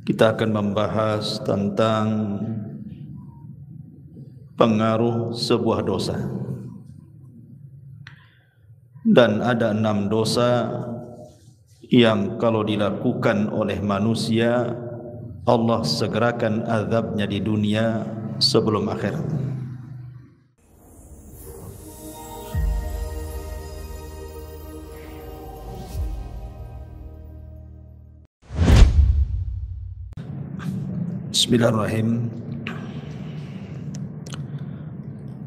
Kita akan membahas tentang pengaruh sebuah dosa. Dan ada 6 dosa yang kalau dilakukan oleh manusia, Allah segerakan azabnya di dunia sebelum akhirat. Bismillahirrahmanirrahim.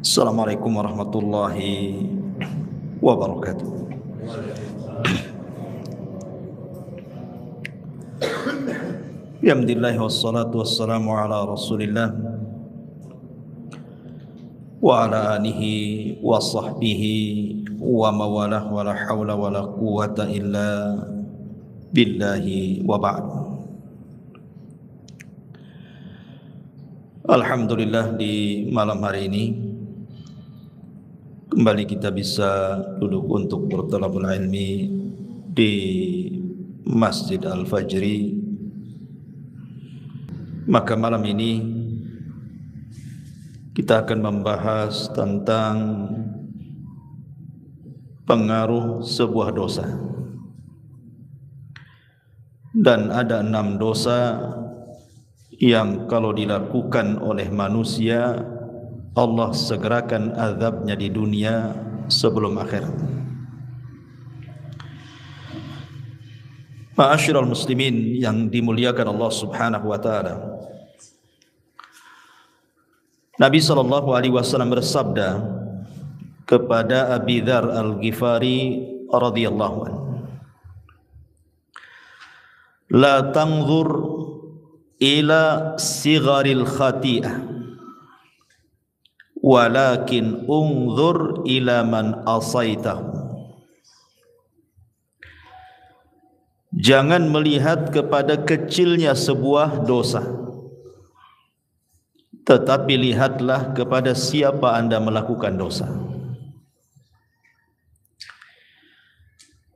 Assalamualaikum warahmatullahi wabarakatuh. Alhamdulillah wassalatu wassalamu ala Rasulillah wa ala alihi wa sahbihi wa mawalah wa la hawla wa la quwwata illa billahi wa ba'd. Alhamdulillah, di malam hari ini kembali kita bisa duduk untuk bertalabul ilmi di Masjid Al-Fajri. Maka malam ini kita akan membahas tentang pengaruh sebuah dosa. Dan ada 6 dosa yang kalau dilakukan oleh manusia, Allah segerakan azabnya di dunia sebelum akhirat. Ma'asyiral muslimin yang dimuliakan Allah Subhanahu wa taala. Nabi SAW bersabda kepada Abi Dzar Al-Ghifari radhiyallahu anhu, "La tanzur ila sigharil khati'ah, walakin unzur ila man asaitahu." Jangan melihat kepada kecilnya sebuah dosa, tetapi lihatlah kepada siapa Anda melakukan dosa.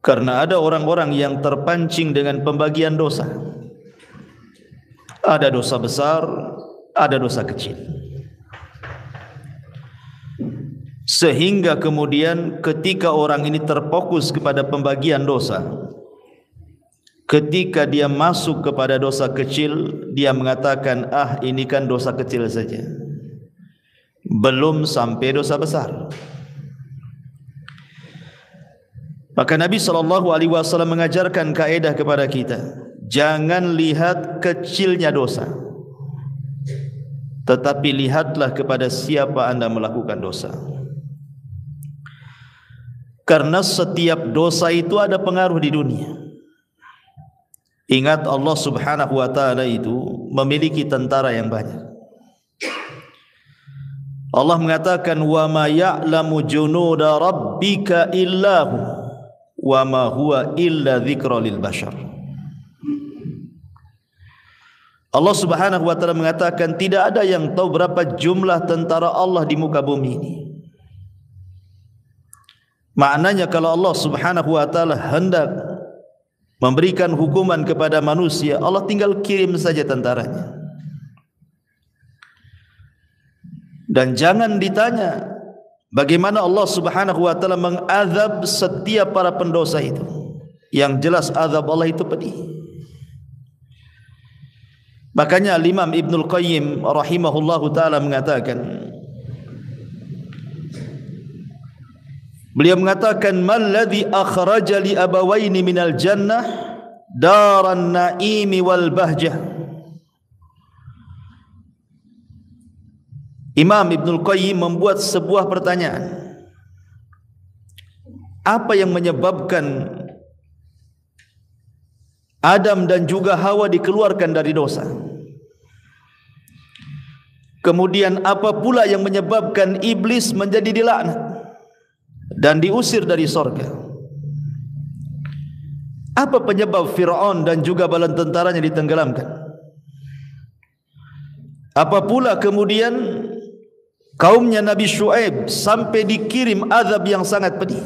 Karena ada orang-orang yang terpancing dengan pembagian dosa. Ada dosa besar, ada dosa kecil. Sehingga kemudian ketika orang ini terfokus kepada pembagian dosa, ketika dia masuk kepada dosa kecil, dia mengatakan, ini kan dosa kecil saja, belum sampai dosa besar. Maka Nabi SAW mengajarkan kaedah kepada kita, jangan lihat kecilnya dosa, tetapi lihatlah kepada siapa Anda melakukan dosa. Karena setiap dosa itu ada pengaruh di dunia. Ingat, Allah Subhanahu wa taala itu memiliki tentara yang banyak. Allah mengatakan, "Wa ma ya'lamu junuda rabbika illahu wa ma huwa illa dzikra lil bashar." Allah Subhanahu wa taala mengatakan, tidak ada yang tahu berapa jumlah tentara Allah di muka bumi ini. Maknanya kalau Allah Subhanahu wa taala hendak memberikan hukuman kepada manusia, Allah tinggal kirim saja tentaranya. Dan jangan ditanya bagaimana Allah Subhanahu wa taala mengazab setiap para pendosa itu. Yang jelas azab Allah itu pedih. Makanya Imam Ibnul Qayyim rahimahullahu taala mengatakan, beliau mengatakan, "Malladzi akhraja li abawaini minal jannah daran naimi wal bahjah." Imam Ibnul Qayyim membuat sebuah pertanyaan. Apa yang menyebabkan Adam dan juga Hawa dikeluarkan dari dosa? Kemudian apa pula yang menyebabkan iblis menjadi dilaknat dan diusir dari sorga? Apa penyebab Fir'aun dan juga bala tentaranya ditenggelamkan? Apa pula kemudian kaumnya Nabi Syuaib sampai dikirim azab yang sangat pedih?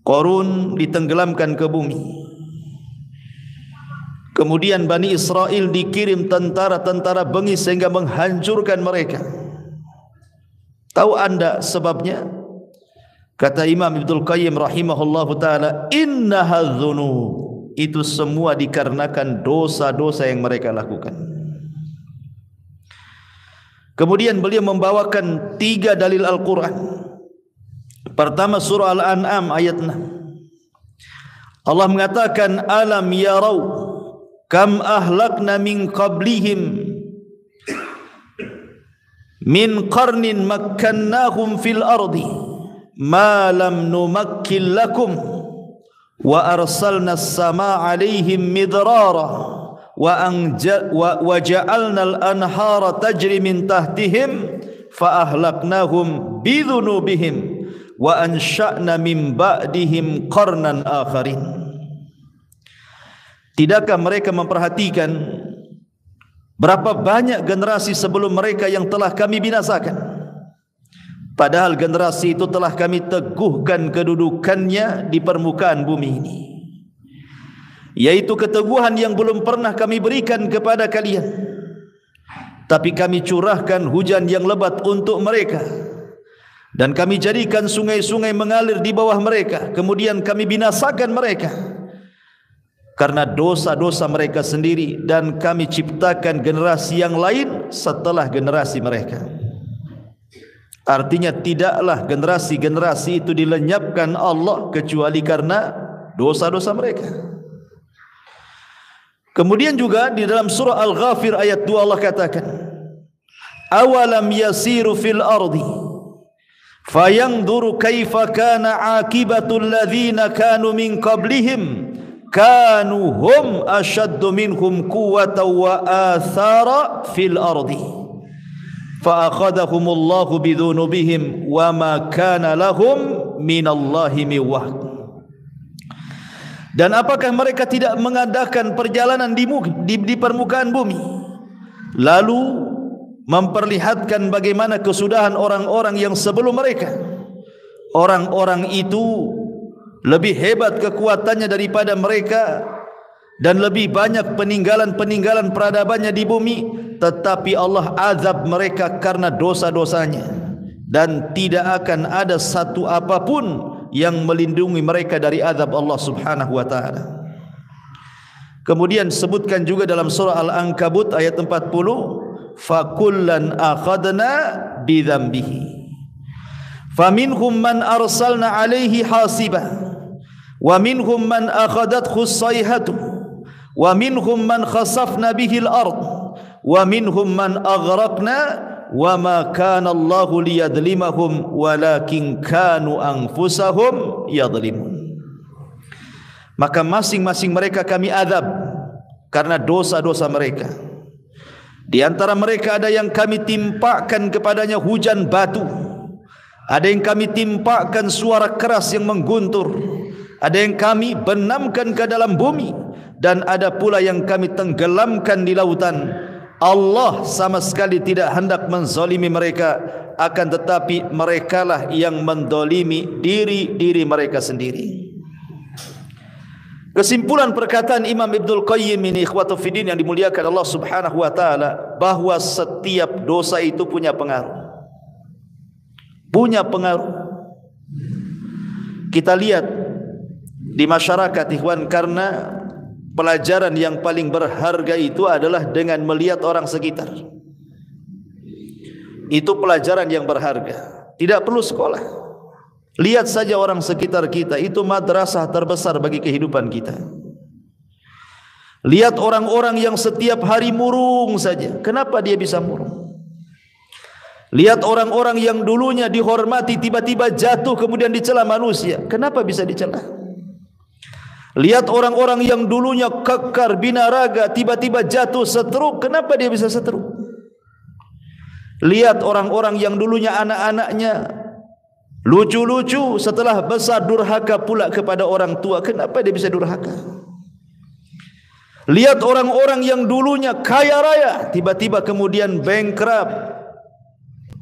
Qarun ditenggelamkan ke bumi. Kemudian Bani Israel dikirim tentara-tentara bengis sehingga menghancurkan mereka. Tahu anda sebabnya? Kata Imam Ibnul Qayyim rahimahullahu ta'ala, innaha dzunub, itu semua dikarenakan dosa-dosa yang mereka lakukan. Kemudian beliau membawakan 3 dalil Al-Quran. Pertama surah Al-An'am ayat 6. Allah mengatakan, alam yarau kam ahlakna min qablihim min qarnin makkannahum fil ardi ma lam numakkil lakum wa arsalna as-samaa 'alaihim midrara wa ja'alna al-anhara tajri min tahtihim fa ahlaknahum bidhunubihim wa ansha'na min ba'dihim qarnan akharin. Tidakkah mereka memperhatikan berapa banyak generasi sebelum mereka yang telah kami binasakan? Padahal generasi itu telah kami teguhkan kedudukannya di permukaan bumi ini, yaitu keteguhan yang belum pernah kami berikan kepada kalian. Tapi kami curahkan hujan yang lebat untuk mereka, dan kami jadikan sungai-sungai mengalir di bawah mereka. Kemudian kami binasakan mereka karena dosa-dosa mereka sendiri, dan kami ciptakan generasi yang lain setelah generasi mereka. Artinya tidaklah generasi-generasi itu dilenyapkan Allah kecuali karena dosa-dosa mereka. Kemudian juga di dalam surah Al-Ghafir ayat 2 Allah katakan, awalam yasiru fil ardi fayanzuru kaifa kana aqibatul ladzina kanu min qablihim kanu hum ashaddu minhum quwwatan wa athara fil ardi fa akhadhahumullahu bidhunubihim wa ma kana lahum minallahi min wahd. Dan apakah mereka tidak mengadakan perjalanan di permukaan bumi, lalu memperlihatkan bagaimana kesudahan orang-orang yang sebelum mereka? Orang-orang itu lebih hebat kekuatannya daripada mereka, dan lebih banyak peninggalan-peninggalan peradabannya di bumi, tetapi Allah azab mereka karena dosa-dosanya, dan tidak akan ada satu apapun yang melindungi mereka dari azab Allah subhanahu wa ta'ala. Kemudian sebutkan juga dalam surah Al-Ankabut ayat 40, fakullan akhadna bidhambihi faminhum man arsalna alaihi hasiba wa minhum man akhadathu as-sayhatu wa minhum man khasafna bihi al-ard wa minhum man aghraqna wa ma kana Allahu liyadlimahum walakin kanu anfusahum yadlimun. Maka masing-masing mereka kami azab karena dosa-dosa mereka. Di antara mereka ada yang kami timpakan kepadanya hujan batu, ada yang kami timpakan suara keras yang mengguntur, ada yang kami benamkan ke dalam bumi, dan ada pula yang kami tenggelamkan di lautan. Allah sama sekali tidak hendak menzalimi mereka, akan tetapi merekalah yang mendolimi diri mereka sendiri. Kesimpulan perkataan Imam Ibnul Qayyim ini, ikhwatu fiddin yang dimuliakan Allah subhanahu wa ta'ala, bahwa setiap dosa itu punya pengaruh. Punya pengaruh. Kita lihat di masyarakat, ikhwan, karena pelajaran yang paling berharga itu adalah dengan melihat orang sekitar. Itu pelajaran yang berharga. Tidak perlu sekolah. Lihat saja orang sekitar kita, itu madrasah terbesar bagi kehidupan kita. Lihat orang-orang yang setiap hari murung saja. Kenapa dia bisa murung? Lihat orang-orang yang dulunya dihormati, tiba-tiba jatuh kemudian dicela manusia. Kenapa bisa dicela? Lihat orang-orang yang dulunya kekar binaraga, tiba-tiba jatuh stroke. Kenapa dia bisa stroke? Lihat orang-orang yang dulunya anak-anaknya lucu-lucu, setelah besar durhaka pula kepada orang tua. Kenapa dia bisa durhaka? Lihat orang-orang yang dulunya kaya raya, tiba-tiba kemudian bankrupt,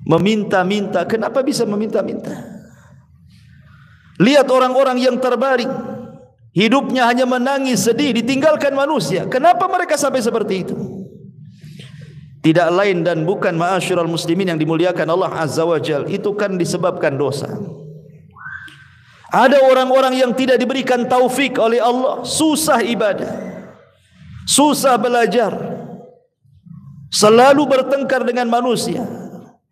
meminta-minta. Kenapa bisa meminta-minta? Lihat orang-orang yang terbaring, hidupnya hanya menangis, sedih, ditinggalkan manusia. Kenapa mereka sampai seperti itu? Tidak lain dan bukan, ma'asyiral muslimin yang dimuliakan Allah Azza wa Jalla, itu kan disebabkan dosa. Ada orang-orang yang tidak diberikan taufik oleh Allah, susah ibadah, susah belajar, selalu bertengkar dengan manusia,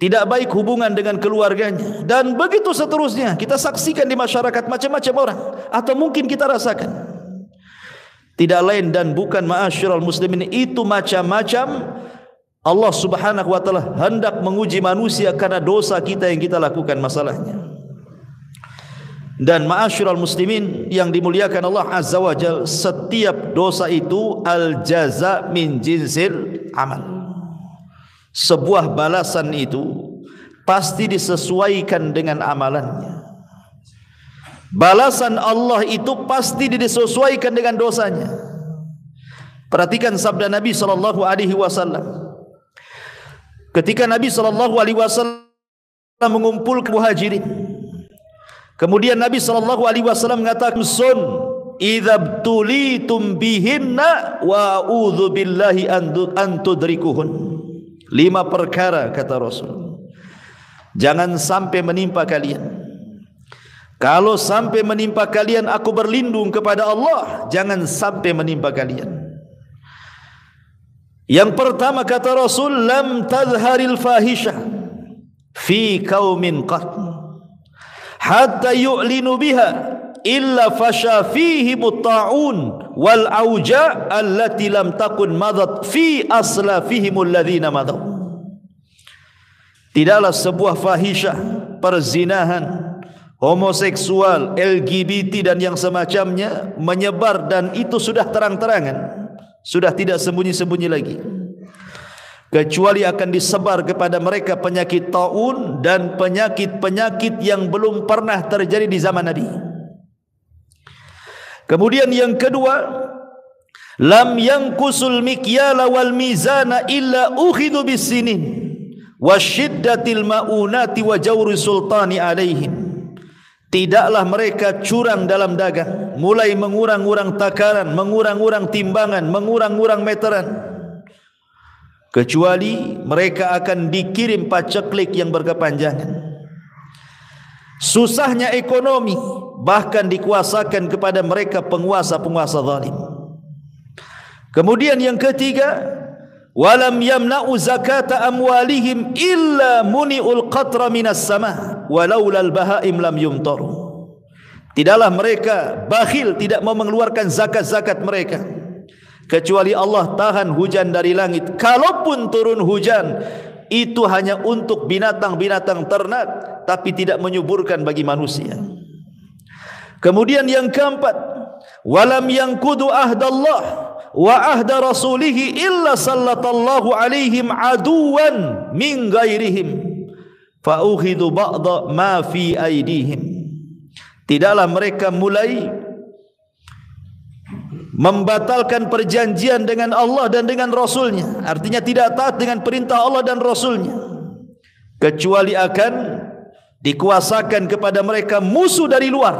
tidak baik hubungan dengan keluarganya, dan begitu seterusnya. Kita saksikan di masyarakat macam-macam orang, atau mungkin kita rasakan. Tidak lain dan bukan, ma'asyiral muslimin, itu macam-macam Allah subhanahu wa ta'ala hendak menguji manusia karena dosa kita yang kita lakukan masalahnya. Dan ma'asyiral muslimin yang dimuliakan Allah Azza wa Jalla, setiap dosa itu al-jaza min jinsil amal. Sebuah balasan itu pasti disesuaikan dengan amalannya. Balasan Allah itu pasti disesuaikan dengan dosanya. Perhatikan sabda Nabi SAW. Ketika Nabi SAW mengumpulkan muhajirin, kemudian Nabi SAW mengatakan, "Sun idza tulitum bihinna wa a'udzu billahi an tudrikuhun." 5 perkara kata Rasul, jangan sampai menimpa kalian. Kalau sampai menimpa kalian, aku berlindung kepada Allah, jangan sampai menimpa kalian. Yang pertama kata Rasul, lam tazharil fahisha fi qaumin qat hatta yu'linu biha illa fasha fihi mutta'un wal auja allati lam takun madat fi aslafihim alladhina madaw. Tidaklah sebuah fahisyah, perzinahan, homoseksual, LGBT dan yang semacamnya menyebar, dan itu sudah terang-terangan, sudah tidak sembunyi-sembunyi lagi, kecuali akan disebar kepada mereka penyakit taun dan penyakit-penyakit yang belum pernah terjadi di zaman Nabi. Kemudian yang kedua, lam yanqusul mikyala wal mizana illa ukhidhu bisinin wasyiddatil maunati wa jawri sultani alaihim. Tidaklah mereka curang dalam dagang, mulai mengurang-urang takaran, mengurang-urang timbangan, mengurang-urang meteran, kecuali mereka akan dikirim paceklik yang berkepanjangan. Susahnya ekonomi bahkan dikuasakan kepada mereka penguasa-penguasa zalim. Kemudian yang ketiga, walam yamna'u zakata amwalihim illa muni'ul qatra minas sama walaulal bahaim lam yumtaru. Tidaklah mereka bakhil, tidak mau mengeluarkan zakat-zakat mereka, kecuali Allah tahan hujan dari langit. Kalaupun turun hujan, itu hanya untuk binatang-binatang ternak, tapi tidak menyuburkan bagi manusia. Kemudian yang keempat, walam yanqudu ahdallah wa ahda rasulihi illa sallatallahu alaihim aduwan min ghairihim fa ukhidu ba'da ma fi aidihim. Tidaklah mereka mulai membatalkan perjanjian dengan Allah dan dengan Rasulnya, artinya tidak taat dengan perintah Allah dan Rasulnya, kecuali akan dikuasakan kepada mereka musuh dari luar,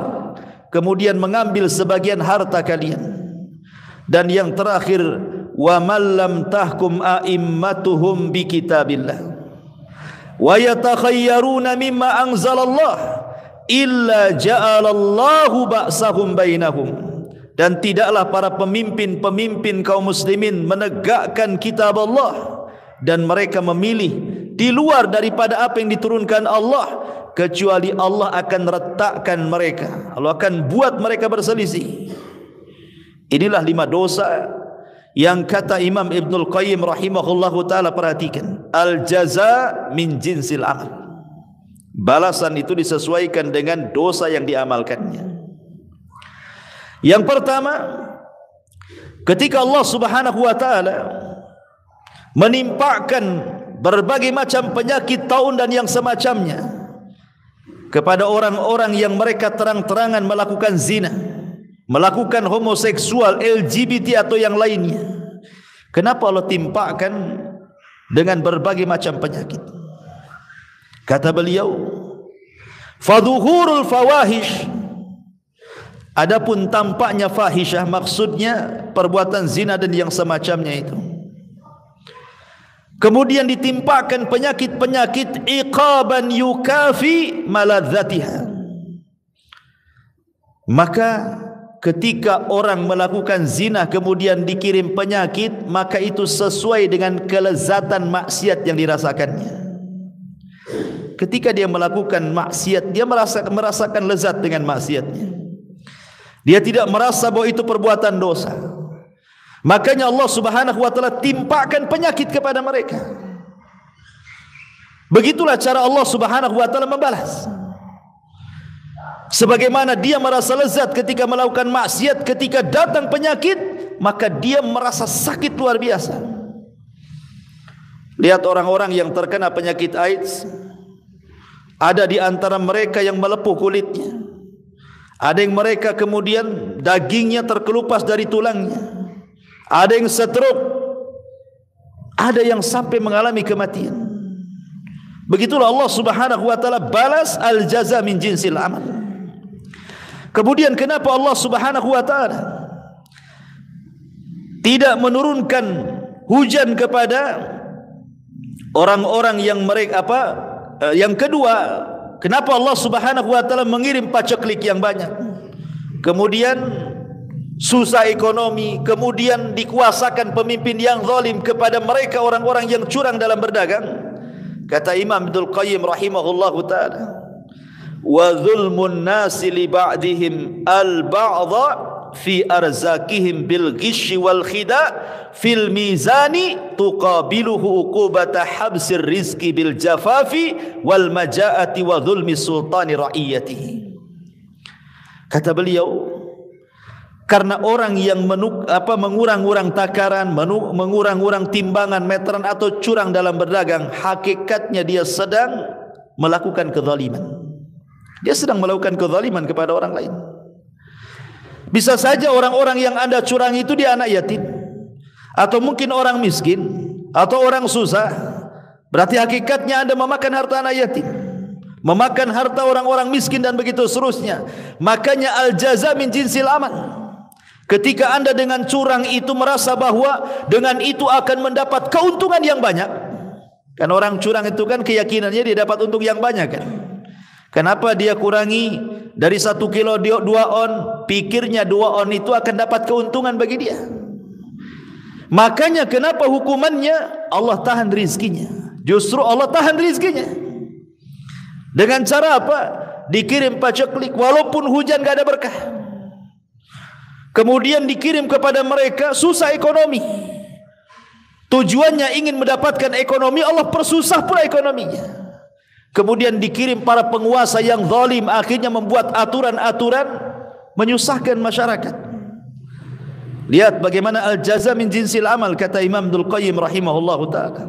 kemudian mengambil sebagian harta kalian. Dan yang terakhir, wa man lam tahkum a'immatuhum bi kitabillah wa yatakhayyaruna mimma anzalallah illa ja'alallahu ba'sahum bainahum. Dan tidaklah para pemimpin-pemimpin kaum muslimin menegakkan kitab Allah, dan mereka memilih di luar daripada apa yang diturunkan Allah, kecuali Allah akan retakkan mereka, Allah akan buat mereka berselisih. Inilah 5 dosa yang kata Imam Ibnul Qayyim rahimahullahu ta'ala, perhatikan, al-jaza min jinsil amal. Balasan itu disesuaikan dengan dosa yang diamalkannya. Yang pertama, ketika Allah subhanahu wa ta'ala menimpakan berbagai macam penyakit taun dan yang semacamnya kepada orang-orang yang mereka terang-terangan melakukan zina, melakukan homoseksual, LGBT atau yang lainnya, kenapa Allah timpakan dengan berbagai macam penyakit? Kata beliau, fadhuhurul fawahish Adapun tampaknya fahisyah, maksudnya perbuatan zina dan yang semacamnya itu. Kemudian ditimpakan penyakit-penyakit iqaban yukafi maladzatiha. Maka ketika orang melakukan zina kemudian dikirim penyakit, maka itu sesuai dengan kelezatan maksiat yang dirasakannya. Ketika dia melakukan maksiat, dia merasakan lezat dengan maksiatnya. Dia tidak merasa bahwa itu perbuatan dosa. Makanya Allah Subhanahu wa taala timpakan penyakit kepada mereka. Begitulah cara Allah Subhanahu wa taala membalas. Sebagaimana dia merasa lezat ketika melakukan maksiat, ketika datang penyakit, maka dia merasa sakit luar biasa. Lihat orang-orang yang terkena penyakit AIDS, ada di antara mereka yang melepuh kulitnya, ada yang mereka kemudian dagingnya terkelupas dari tulangnya, ada yang stroke, ada yang sampai mengalami kematian. Begitulah Allah Subhanahu wa taala balas al-jaza min jinsil amal. Kemudian kenapa Allah Subhanahu wa taala tidak menurunkan hujan kepada orang-orang yang mereka yang kedua, kenapa Allah Subhanahu wa taala mengirim paceklik yang banyak? Kemudian susah ekonomi, kemudian dikuasakan pemimpin yang zalim kepada mereka orang-orang yang curang dalam berdagang. Kata Imam Ibnul Qayyim rahimahullahu taala, wa zulmun nasi li ba'dihim al-ba'dha fi arzakihim bil ghishi wal khida fil mizani tuqabiluhu uqubata habsir rizqi bil jafafi wal majaati wa zulmi sultani ra'iyatihi. Kata beliau, karena orang yang mengurang-urang takaran, mengurang-urang timbangan meteran atau curang dalam berdagang, hakikatnya dia sedang melakukan kezaliman. Dia sedang melakukan kezaliman kepada orang lain. Bisa saja orang-orang yang Anda curang itu dia anak yatim, atau mungkin orang miskin, atau orang susah. Berarti hakikatnya Anda memakan harta anak yatim, memakan harta orang-orang miskin dan begitu seterusnya. Makanya al-jaza min jinsil amal. Ketika Anda dengan curang itu merasa bahwa dengan itu akan mendapat keuntungan yang banyak. Kan orang curang itu kan keyakinannya dia dapat untung yang banyak kan. Kenapa dia kurangi dari 1 kilo 2 on, pikirnya 2 on itu akan dapat keuntungan bagi dia. Makanya kenapa hukumannya Allah tahan rizkinya. Justru Allah tahan rizkinya. Dengan cara apa? Dikirim paceklik walaupun hujan gak ada berkah. Kemudian dikirim kepada mereka susah ekonomi. Tujuannya ingin mendapatkan ekonomi, Allah persusah pula ekonominya. Kemudian dikirim para penguasa yang zalim, akhirnya membuat aturan-aturan menyusahkan masyarakat. Lihat bagaimana al-jaza min jinsil amal, kata Imam Ibnul Qayyim rahimahullahu ta'ala.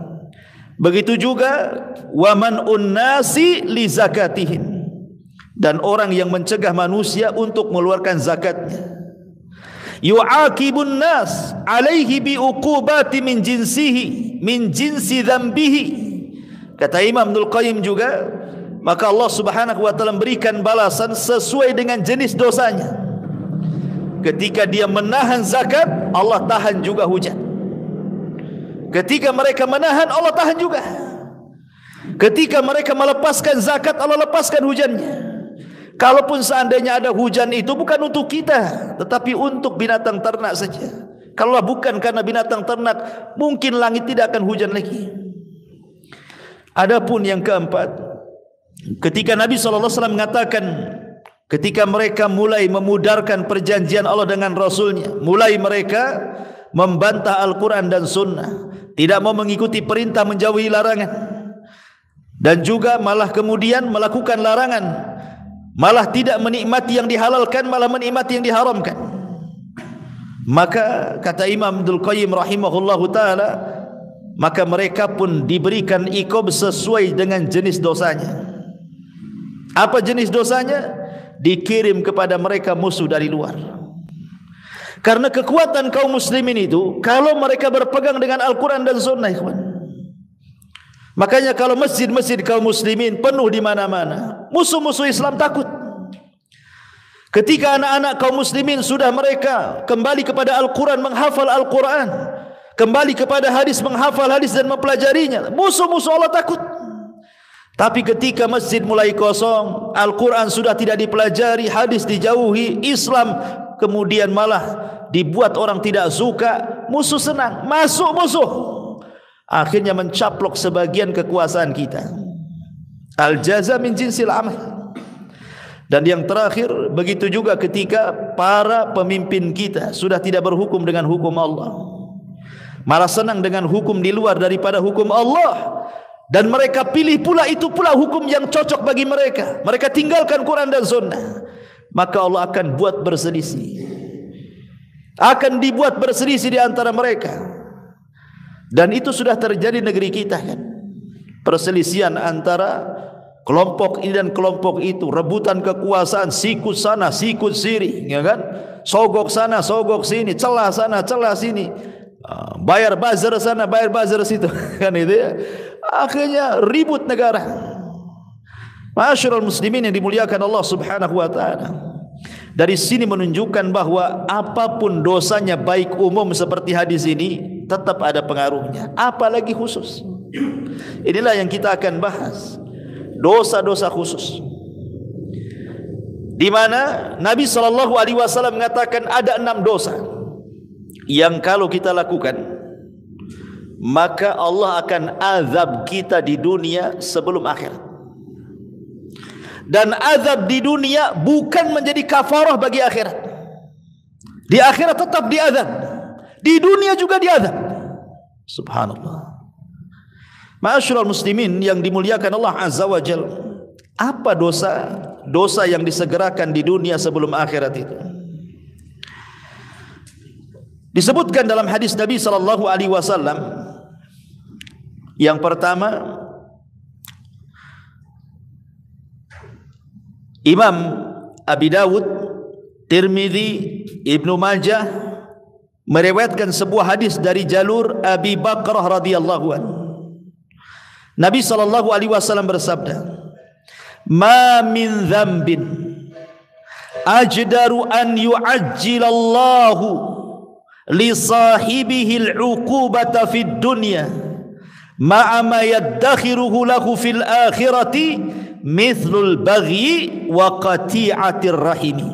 Begitu juga wa man unnasi li zakatihim, dan orang yang mencegah manusia untuk mengeluarkan zakatnya. Yu'aqibun nas alaihi bi uqubati min jinsihi min jinsi dzambihi. Kata Imam Ibnul Qayyim juga, maka Allah Subhanahu wa taala memberikan balasan sesuai dengan jenis dosanya. Ketika dia menahan zakat, Allah tahan juga hujan. Ketika mereka menahan, Allah tahan juga. Ketika mereka melepaskan zakat, Allah lepaskan hujannya. Kalaupun seandainya ada hujan itu bukan untuk kita, tetapi untuk binatang ternak saja. Kalau bukan karena binatang ternak, mungkin langit tidak akan hujan lagi. Adapun yang keempat, ketika Nabi SAW mengatakan, ketika mereka mulai memudarkan perjanjian Allah dengan Rasulnya, mulai mereka membantah Al-Quran dan Sunnah, tidak mau mengikuti perintah, menjauhi larangan, dan juga malah kemudian melakukan larangan, malah tidak menikmati yang dihalalkan, malah menikmati yang diharamkan. Maka kata Imam Ibnul Qayyim rahimahullahu ta'ala, maka mereka pun diberikan iqab sesuai dengan jenis dosanya. Apa jenis dosanya? Dikirim kepada mereka musuh dari luar. Karena kekuatan kaum muslimin itu, kalau mereka berpegang dengan Al-Quran dan Sunnah, ikhwan. Makanya kalau masjid-masjid kaum muslimin penuh di mana-mana, musuh-musuh Islam takut. Ketika anak-anak kaum muslimin sudah mereka kembali kepada Al-Quran, menghafal Al-Quran, kembali kepada hadis, menghafal hadis dan mempelajarinya, musuh-musuh Allah takut. Tapi ketika masjid mulai kosong, Al-Quran sudah tidak dipelajari, hadis dijauhi, Islam kemudian malah dibuat orang tidak suka, musuh senang, masuk musuh, akhirnya mencaplok sebagian kekuasaan kita. Al-jaza min jinsil amal. Dan yang terakhir, begitu juga ketika para pemimpin kita sudah tidak berhukum dengan hukum Allah, malah senang dengan hukum di luar daripada hukum Allah, dan mereka pilih pula itu pula hukum yang cocok bagi mereka. Mereka tinggalkan Quran dan Sunnah, maka Allah akan buat berselisih, akan dibuat berselisih di antara mereka. Dan itu sudah terjadi negeri kita kan, perselisihan antara kelompok ini dan kelompok itu, rebutan kekuasaan, sikut sana, sikut sini, ya kan? Sogok sana, sogok sini, celah sana, celah sini, bayar buzzer sana, bayar buzzer situ, kan itu ya. Akhirnya ribut negara. Ma'asyiral muslimin yang dimuliakan Allah Subhanahu wa taala. Dari sini menunjukkan bahwa apapun dosanya, baik umum seperti hadis ini, tetap ada pengaruhnya, apalagi khusus. Inilah yang kita akan bahas, dosa-dosa khusus, di mana Nabi SAW mengatakan ada 6 dosa yang kalau kita lakukan, maka Allah akan azab kita di dunia sebelum akhirat. Dan azab di dunia bukan menjadi kafarah bagi akhirat. Di akhirat tetap diazab, di dunia juga diazab. Subhanallah. Ma'asyiral muslimin yang dimuliakan Allah Azza wa Jalla, apa dosa yang disegerakan di dunia sebelum akhirat itu? Disebutkan dalam hadis Nabi sallallahu alaihi wasallam, yang pertama, Imam Abi Dawud, Tirmidzi, Ibnu Majah meriwayatkan sebuah hadis dari jalur Abi Bakrah radhiyallahu anhu. Nabi sallallahu alaihi wasallam bersabda, "Ma min dzambin ajdaru an yu'ajjilallahu li sahibihi al-'uqubata fid dunya ma'a ma yaddakhiruhu lahu fil akhirati mithlul baghi wa qati'atir rahimi."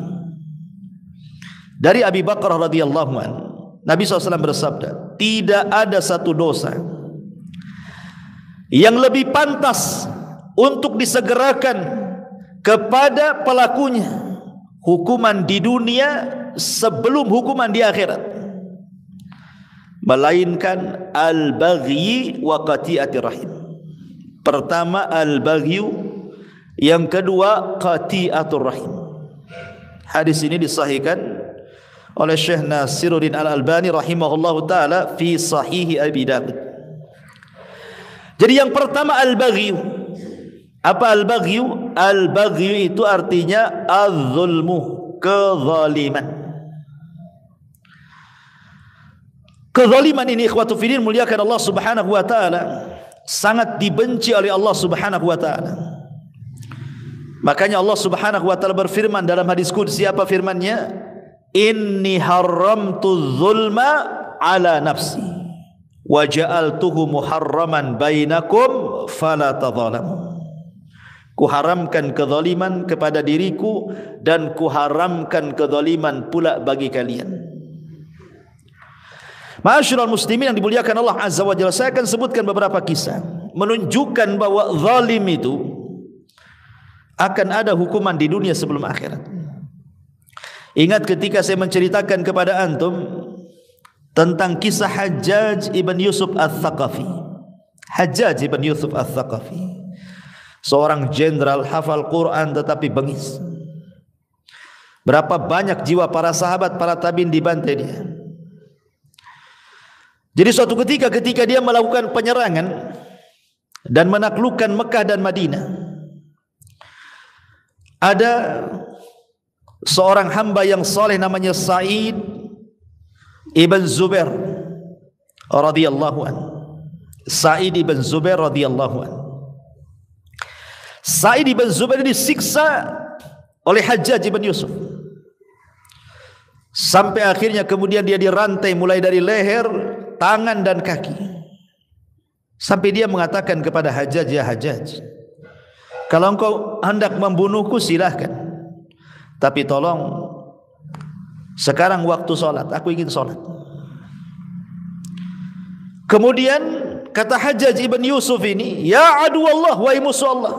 Dari Abi Bakrah radhiyallahu anhu, Nabi SAW bersabda, tidak ada satu dosa yang lebih pantas untuk disegerakan kepada pelakunya hukuman di dunia sebelum hukuman di akhirat, melainkan al-baghi wa qati'atir rahim. Pertama al-baghi, yang kedua qati'atur rahim. Hadis ini disahihkan oleh Syekh Nasiruddin Al-Albani rahimahullahu taala fi Sahih Abi Dawud. Jadi yang pertama al-baghi. Apa al-baghi? Al-baghi itu artinya az-zulmu, kezaliman. Kezaliman ini ikhwatu fillah muliakan Allah Subhanahu wa taala, sangat dibenci oleh Allah Subhanahu wa taala. Makanya Allah Subhanahu wa taala berfirman dalam hadis qudsi, apa firman-Nya? Inni haramtu zulma ala nafsi wa ja'altuhu muharraman bainakum fala tadhalamu. Kuharamkan kezaliman kepada diriku dan kuharamkan kezaliman pula bagi kalian. Ma'asyiral muslimin yang dimuliakan Allah Azza wa Jalla, saya akan sebutkan beberapa kisah menunjukkan bahwa zalim itu akan ada hukuman di dunia sebelum akhirat. Ingat ketika saya menceritakan kepada antum tentang kisah Hajjaj ibn Yusuf al-Thaqafi. Hajjaj ibn Yusuf al-Thaqafi, seorang jenderal hafal Quran tetapi bengis. Berapa banyak jiwa para sahabat, para tabi'in dibantai dia. Jadi suatu ketika dia melakukan penyerangan dan menaklukkan Mekah dan Madinah, ada seorang hamba yang saleh namanya Sa'id ibn Zubair radhiyallahu anhu. Sa'id ibn Zubair radhiyallahu anhu. Sa'id ibn Zubair disiksa oleh Hajjaj ibn Yusuf. Sampai akhirnya kemudian dia dirantai mulai dari leher, tangan dan kaki. Sampai dia mengatakan kepada Hajjaj, ya Hajjaj, kalau engkau hendak membunuhku silahkan, tapi tolong sekarang waktu solat, aku ingin solat. Kemudian kata Hajjaj ibn Yusuf ini, ya adu Allah, wahai musuh Allah,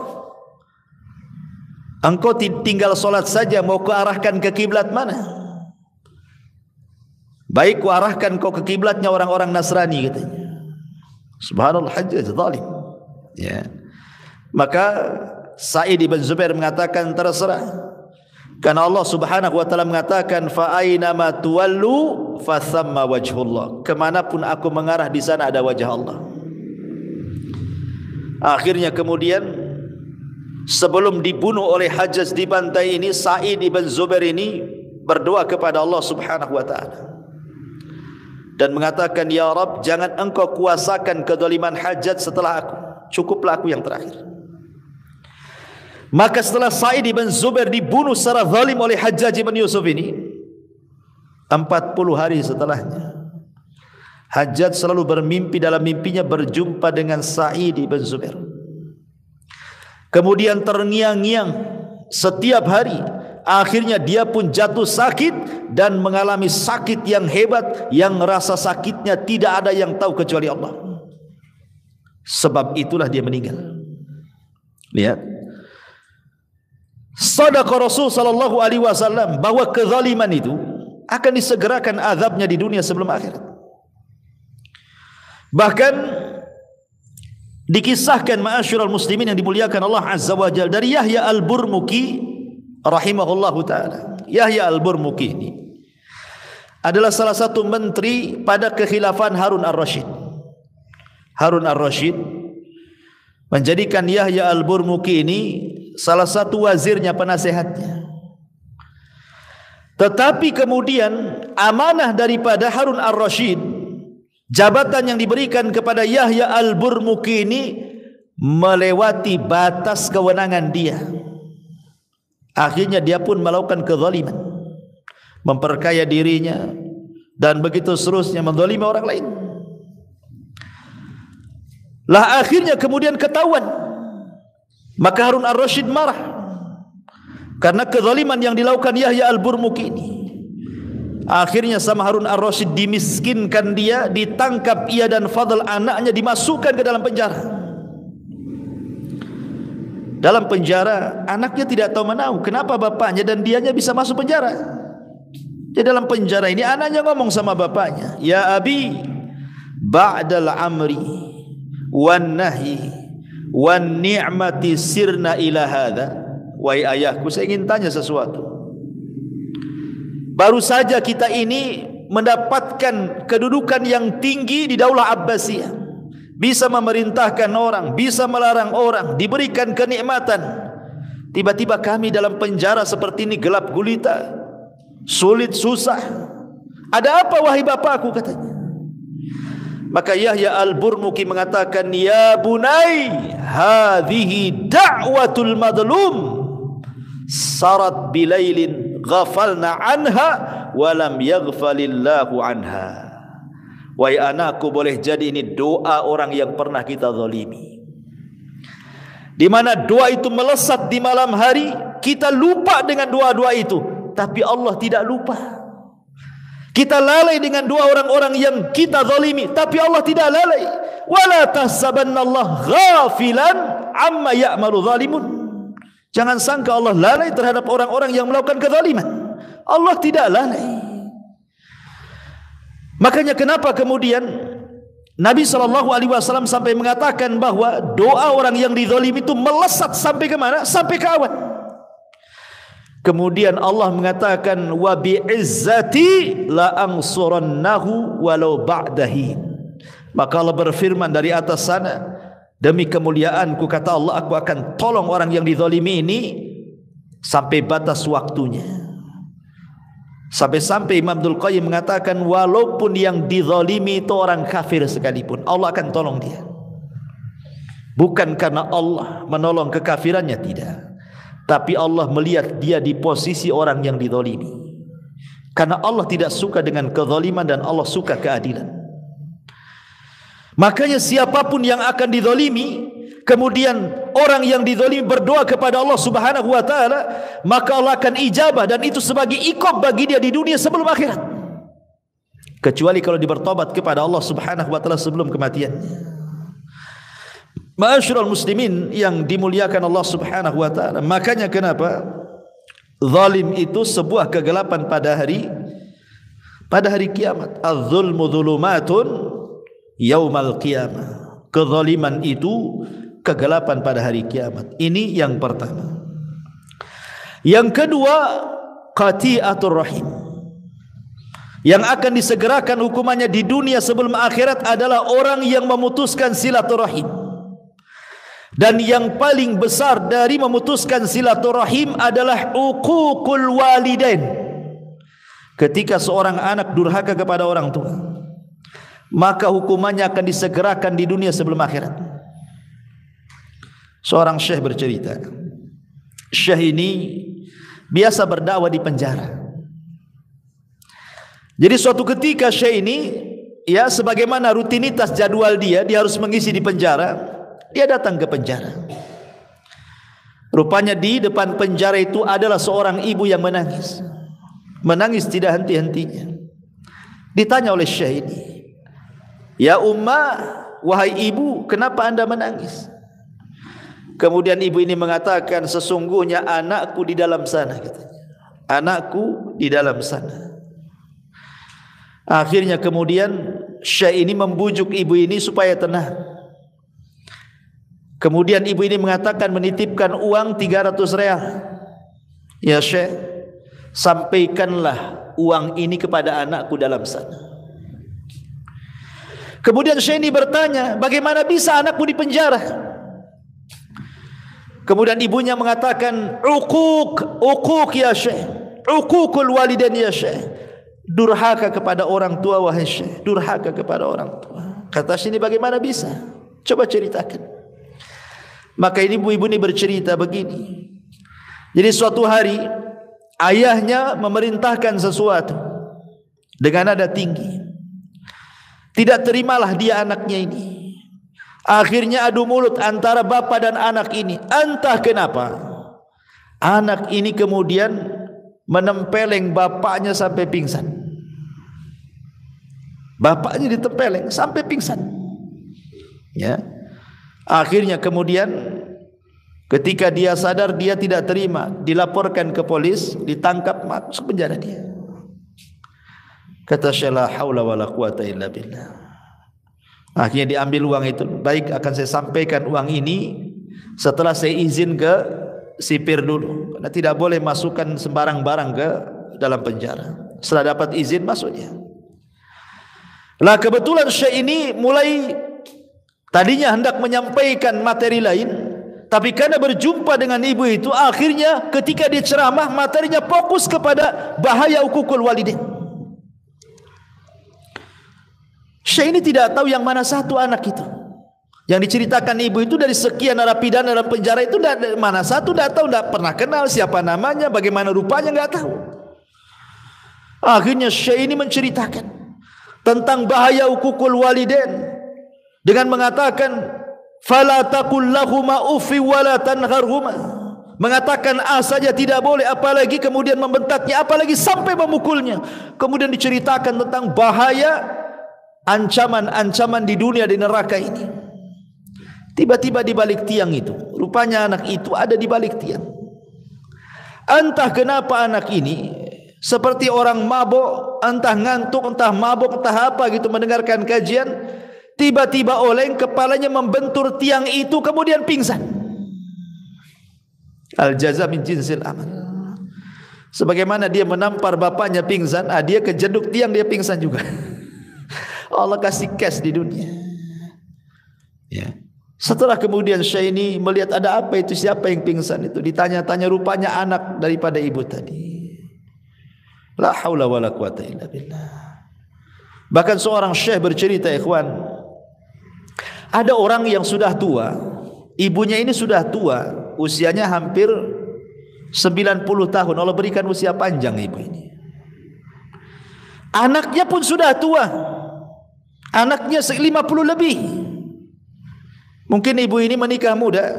engkau tinggal solat saja, mau kuarahkan ke kiblat mana? Baik, kuarahkan kau ke kiblatnya orang-orang Nasrani, katanya. Subhanallah, Hajjaj zalim. Ya. Maka Sa'id ibn Zubair mengatakan, terserah, karena Allah Subhanahu wa taala mengatakan, fa aina ma tuwallu fa thamma wajhullah. Kemanapun aku mengarah di sana ada wajah Allah. Akhirnya kemudian sebelum dibunuh oleh Hajjaj di pantai ini, Sa'id ibn Zubair ini berdoa kepada Allah Subhanahu wa taala dan mengatakan, ya Rabb, jangan engkau kuasakan kezaliman Hajjaj setelah aku, cukuplah aku yang terakhir. Maka setelah Sa'id ibn Zubair dibunuh secara zalim oleh Hajjaj ibn Yusuf ini, 40 hari setelahnya, Hajjaj selalu bermimpi, dalam mimpinya berjumpa dengan Sa'id ibn Zubair. Kemudian terngiang-ngiang setiap hari. Akhirnya dia pun jatuh sakit dan mengalami sakit yang hebat, yang rasa sakitnya tidak ada yang tahu kecuali Allah. Sebab itulah dia meninggal. Lihat, sadaqa Rasul sallallahu alaihi wasallam bahwa kezaliman itu akan disegerakan azabnya di dunia sebelum akhirat. Bahkan dikisahkan, ma'asyiral muslimin yang dimuliakan Allah Azza wa Jalla, dari Yahya al-Burmuki rahimahullahu ta'ala. Yahya al-Burmuki ini adalah salah satu menteri pada kekhilafan Harun ar-Rasyid. Harun ar-Rasyid menjadikan Yahya al-Burmuki ini salah satu wazirnya, penasehatnya. Tetapi kemudian amanah daripada Harun ar-Rasyid, jabatan yang diberikan kepada Yahya al-Burmuki ini melewati batas kewenangan dia. Akhirnya dia pun melakukan kezaliman, memperkaya dirinya, dan begitu seterusnya, menzalimi orang lain. Lah akhirnya kemudian ketahuan. Maka Harun ar-Rasyid marah karena kezaliman yang dilakukan Yahya al-Burmuki ini. Akhirnya sama Harun ar-Rasyid dimiskinkan dia, ditangkap ia dan Fadl anaknya, dimasukkan ke dalam penjara. Dalam penjara, anaknya tidak tahu menahu kenapa bapaknya dan dianya bisa masuk penjara. Di dalam penjara ini anaknya ngomong sama bapaknya, ya abi, ba'dal amri wan nahi wan ni'mati sirna ila hadha. Wahai ayahku, saya ingin tanya sesuatu. Baru saja kita ini mendapatkan kedudukan yang tinggi di Daulah Abbasiyah, bisa memerintahkan orang, bisa melarang orang, diberikan kenikmatan. Tiba-tiba kami dalam penjara seperti ini, gelap gulita, sulit, susah. Ada apa wahai bapakku, katanya. Maka Yahya al-Burmuki mengatakan, ya bunai, hadhihi da'watul madlum sarat bilailin ghafalna anha walam yaghfalillahu anha. Wahai anakku, boleh jadi ini doa orang yang pernah kita zalimi, di mana doa itu melesat di malam hari. Kita lupa dengan doa-doa itu, tapi Allah tidak lupa. Kita lalai dengan doa orang-orang yang kita zalimi, tapi Allah tidak lalai. Wala tahsabannallaha ghafilan amma ya'malu zalimun. Jangan sangka Allah lalai terhadap orang-orang yang melakukan kezaliman. Allah tidak lalai. Makanya kenapa kemudian Nabi SAW sampai mengatakan bahwa doa orang yang dizalimi itu melesat sampai ke mana? Sampai ke awan. Kemudian Allah mengatakan, wa bi'izzati la ansurannahu walau ba'dahi. Maka Allah berfirman dari atas sana, demi kemuliaanku, kata Allah, aku akan tolong orang yang dizalimi ini sampai batas waktunya. Sampai-sampai Imam Abdul Qayyim mengatakan, walaupun yang dizalimi itu orang kafir sekalipun, Allah akan tolong dia. Bukan karena Allah menolong kekafirannya, tidak, tapi Allah melihat dia di posisi orang yang dizalimi. Karena Allah tidak suka dengan kezaliman dan Allah suka keadilan. Makanya siapapun yang akan dizalimi, kemudian orang yang dizalimi berdoa kepada Allah Subhanahu wa taala, maka Allah akan ijabah, dan itu sebagai iqab bagi dia di dunia sebelum akhirat. Kecuali kalau dia bertobat kepada Allah Subhanahu wa taala sebelum kematiannya. Ma'asyiral muslimin yang dimuliakan Allah Subhanahu wa taala, makanya kenapa zalim itu sebuah kegelapan pada hari kiamat. Az-zulmu dzulumatun yaumal qiyamah. Kezaliman itu kegelapan pada hari kiamat. Ini yang pertama. Yang kedua, qati'atur rahim. Yang akan disegerakan hukumannya di dunia sebelum akhirat adalah orang yang memutuskan silaturahim. Dan yang paling besar dari memutuskan silaturahim adalah uququl walidain. Ketika seorang anak durhaka kepada orang tua, maka hukumannya akan disegerakan di dunia sebelum akhirat. Seorang syekh bercerita, syekh ini biasa berdakwah di penjara. Jadi suatu ketika syekh ini, ya sebagaimana rutinitas jadwal dia harus mengisi di penjara. Dia datang ke penjara. Rupanya di depan penjara itu adalah seorang ibu yang menangis. Menangis tidak henti-hentinya. Ditanya oleh syekh ini, "Ya ummah, wahai ibu, kenapa anda menangis?" Kemudian ibu ini mengatakan, "Sesungguhnya anakku di dalam sana," katanya. "Anakku di dalam sana." Akhirnya kemudian syekh ini membujuk ibu ini supaya tenang. Kemudian ibu ini mengatakan, menitipkan uang 300 real. "Ya syekh, sampaikanlah uang ini kepada anakku dalam sana." Kemudian syekh ini bertanya, "Bagaimana bisa anakmu di penjara?" Kemudian ibunya mengatakan, "Uquq ya syekh, uququl walidain ya syekh." Durhaka kepada orang tua wahai syekh, durhaka kepada orang tua. Kata syekh ini, "Bagaimana bisa? Coba ceritakan." Maka ibu ini bercerita begini. Jadi suatu hari ayahnya memerintahkan sesuatu dengan nada tinggi. Tidak terimalah dia anaknya ini. Akhirnya adu mulut antara bapa dan anak ini. Entah kenapa anak ini kemudian menempeleng bapaknya sampai pingsan. Bapaknya ditempeleng sampai pingsan. Ya. Akhirnya kemudian ketika dia sadar, dia tidak terima, dilaporkan ke polis, ditangkap, masuk penjara dia. Kata syekh, la haula wala quwata illa billah. Akhirnya diambil uang itu. Baik, akan saya sampaikan uang ini setelah saya izin ke sipir dulu, karena tidak boleh masukkan sembarang barang ke dalam penjara. Setelah dapat izin masuknya. Lah kebetulan syekh ini mulai tadinya hendak menyampaikan materi lain, tapi karena berjumpa dengan ibu itu, akhirnya ketika dia ceramah, materinya fokus kepada bahaya uququl walidain. Syekh ini tidak tahu yang mana satu anak itu. Yang diceritakan ibu itu dari sekian narapidana dalam penjara itu, mana satu tidak tahu, tidak pernah kenal siapa namanya, bagaimana rupanya, tidak tahu. Akhirnya syekh ini menceritakan tentang bahaya uququl walidain dengan mengatakan, fala taqul lahuma uffi wala tanharhuma. Mengatakan A saja tidak boleh, apalagi kemudian membentaknya, apalagi sampai memukulnya. Kemudian diceritakan tentang bahaya ancaman-ancaman di dunia, di neraka ini. Tiba-tiba di balik tiang itu, rupanya anak itu ada di balik tiang. Entah kenapa anak ini seperti orang mabuk, entah ngantuk, entah mabuk, entah apa gitu, mendengarkan kajian. Tiba-tiba oleng, kepalanya membentur tiang itu, kemudian pingsan. Al-jaza min jinsil amal. Sebagaimana dia menampar bapaknya pingsan, dia kejeduk tiang, dia pingsan juga. Allah kasih cash di dunia. Ya. Setelah kemudian syekh ini melihat ada apa itu, siapa yang pingsan itu, ditanya-tanya, rupanya anak daripada ibu tadi. La haula wala quwata illa billah. Bahkan seorang syekh bercerita, ikhwan, ada orang yang sudah tua, ibunya ini sudah tua, usianya hampir 90 tahun. Allah berikan usia panjang ibu ini. Anaknya pun sudah tua. Anaknya 50 lebih. Mungkin ibu ini menikah muda,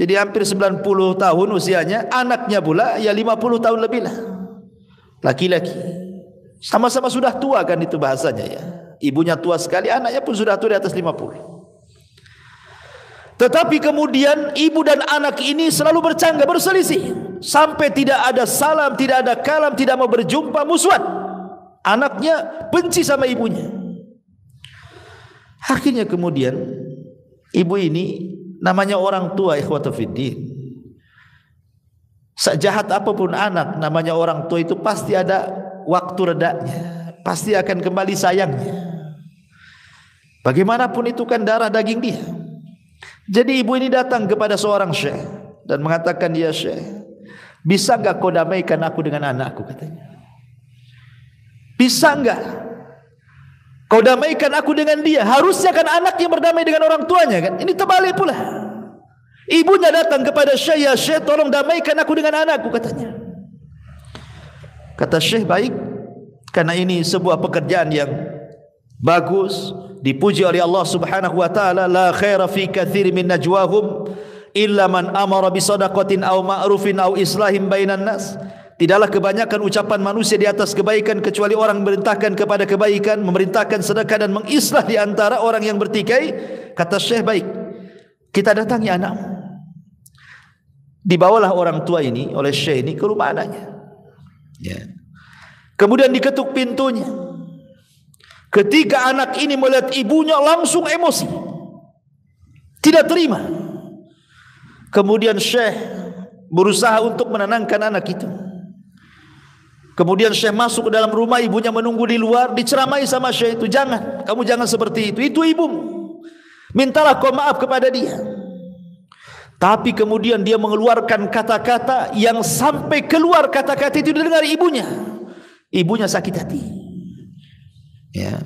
jadi hampir 90 tahun usianya. Anaknya pula ya 50 tahun lebih lah, laki-laki. Sama-sama sudah tua kan itu bahasanya ya. Ibunya tua sekali, anaknya pun sudah tua di atas 50. Tetapi kemudian ibu dan anak ini selalu bercanggah, berselisih, sampai tidak ada salam, tidak ada kalam, tidak mau berjumpa, musuhan. Anaknya benci sama ibunya. Akhirnya kemudian ibu ini, namanya orang tua, ikhwatu fiddin, sejahat apapun anak, namanya orang tua itu pasti ada waktu redanya, pasti akan kembali sayangnya. Bagaimanapun itu kan darah daging dia. Jadi ibu ini datang kepada seorang syekh dan mengatakan, ya syekh, bisa enggak kau damaikan aku dengan anakku, katanya. Bisa enggak kau damaikan aku dengan dia? Harusnya kan anak yang berdamai dengan orang tuanya kan. Ini terbalik pula. Ibunya datang kepada syekh, ya syekh, tolong damaikan aku dengan anakku, katanya. Kata syekh, baik, karena ini sebuah pekerjaan yang bagus, dipuji oleh Allah Subhanahu wa taala. La khaira fi katsir min najwahum illa man amara bi shadaqatin aw ma'rufin aw islahin bainan nas. Tidaklah kebanyakan ucapan manusia di atas kebaikan kecuali orang memerintahkan kepada kebaikan, memerintahkan sedekah dan mengislah di antara orang yang bertikai. Kata syekh, baik, kita datangi anakmu. Dibawalah orang tua ini oleh syekh ini ke rumah anaknya. Ya. Kemudian diketuk pintunya. Ketika anak ini melihat ibunya langsung emosi, tidak terima. Kemudian syekh berusaha untuk menenangkan anak itu. Kemudian syekh masuk ke dalam rumah, ibunya menunggu di luar, diceramai sama syekh itu, jangan, kamu jangan seperti itu ibumu, mintalah kau maaf kepada dia. Tapi kemudian dia mengeluarkan kata-kata yang sampai keluar kata-kata itu didengar ibunya. Ibunya sakit hati. Ya.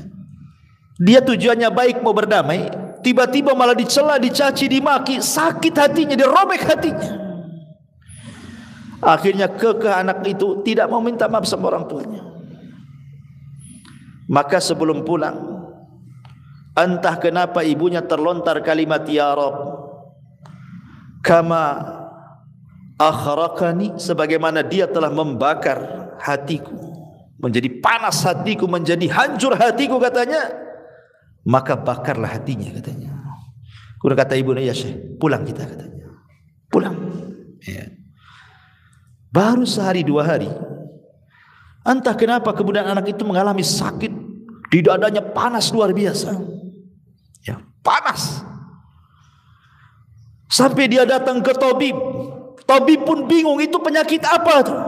Dia tujuannya baik, mau berdamai, tiba-tiba malah dicela, dicaci, dimaki, sakit hatinya, dirobek hatinya. Akhirnya kekeh anak itu tidak mau minta maaf sama orang tuanya. Maka sebelum pulang, entah kenapa ibunya terlontar kalimat, ya Rabb, kama akhraqani, sebagaimana dia telah membakar hatiku, menjadi panas hatiku, menjadi hancur hatiku, katanya, maka bakarlah hatinya, katanya. Kemudian kata ibunya, ya syekh, pulang kita, katanya. Pulang. Ya. Baru sehari dua hari, entah kenapa kemudian anak itu mengalami sakit di dadanya, panas luar biasa. Ya, panas. Sampai dia datang ke tabib. Tabib pun bingung, itu penyakit apa tuh?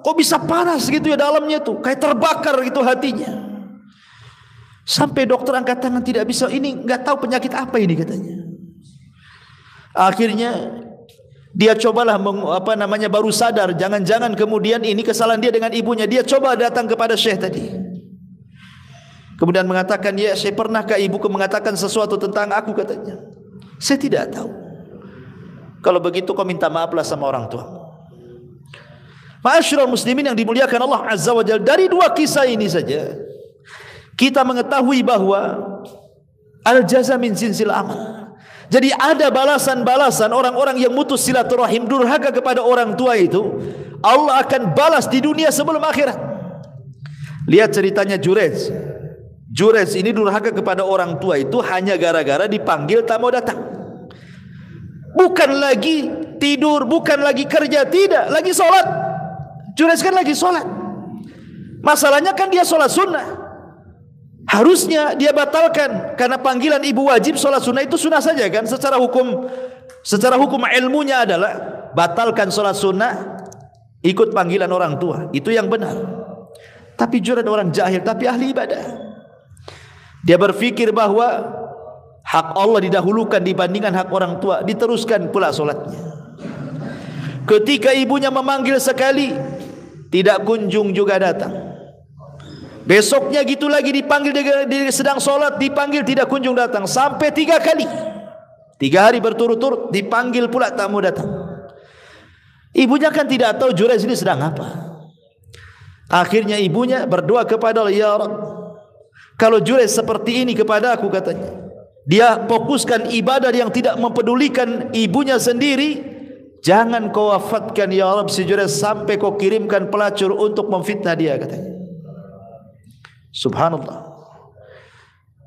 Kok bisa panas gitu ya dalamnya tuh, kayak terbakar gitu hatinya. Sampai dokter angkat tangan, tidak bisa, ini nggak tahu penyakit apa ini, katanya. Akhirnya dia cobalah baru sadar, jangan-jangan kemudian ini kesalahan dia dengan ibunya. Dia coba datang kepada syekh tadi. Kemudian mengatakan, ya syekh, pernahkah ibuku mengatakan sesuatu tentang aku, katanya. Saya tidak tahu. Kalau begitu kau minta maaflah sama orang tua. Ma'asyiral muslimin yang dimuliakan Allah Azza wa Jalla, dari dua kisah ini saja kita mengetahui bahwa al-jaza min jinsil amal. Jadi ada balasan-balasan orang-orang yang mutus silaturahim, durhaka kepada orang tua itu, Allah akan balas di dunia sebelum akhirat. Lihat ceritanya Jurez. Jurez ini durhaka kepada orang tua itu hanya gara-gara dipanggil tak mau datang. Bukan lagi tidur, bukan lagi kerja, tidak, lagi sholat. Jurez kan lagi sholat. Masalahnya kan dia sholat sunnah. Harusnya dia batalkan, karena panggilan ibu wajib, sholat sunnah itu sunnah saja kan. Secara hukum ilmunya adalah batalkan sholat sunnah, ikut panggilan orang tua, itu yang benar. Tapi Jurez orang jahil tapi ahli ibadah. Dia berpikir bahwa hak Allah didahulukan dibandingkan hak orang tua, diteruskan pula sholatnya. Ketika ibunya memanggil sekali, tidak kunjung juga datang. Besoknya gitu lagi, dipanggil, dia sedang sholat, dipanggil, tidak kunjung datang. Sampai 3 kali, 3 hari berturut-turut dipanggil pula, tamu datang. Ibunya kan tidak tahu Jurez ini sedang apa. Akhirnya ibunya berdoa kepada Allah, ya Rabb, kalau Jurayj seperti ini kepada aku, katanya, dia fokuskan ibadah yang tidak mempedulikan ibunya sendiri, jangan kau wafatkan ya Rabb si Jurayj sampai kau kirimkan pelacur untuk memfitnah dia, katanya. Subhanallah.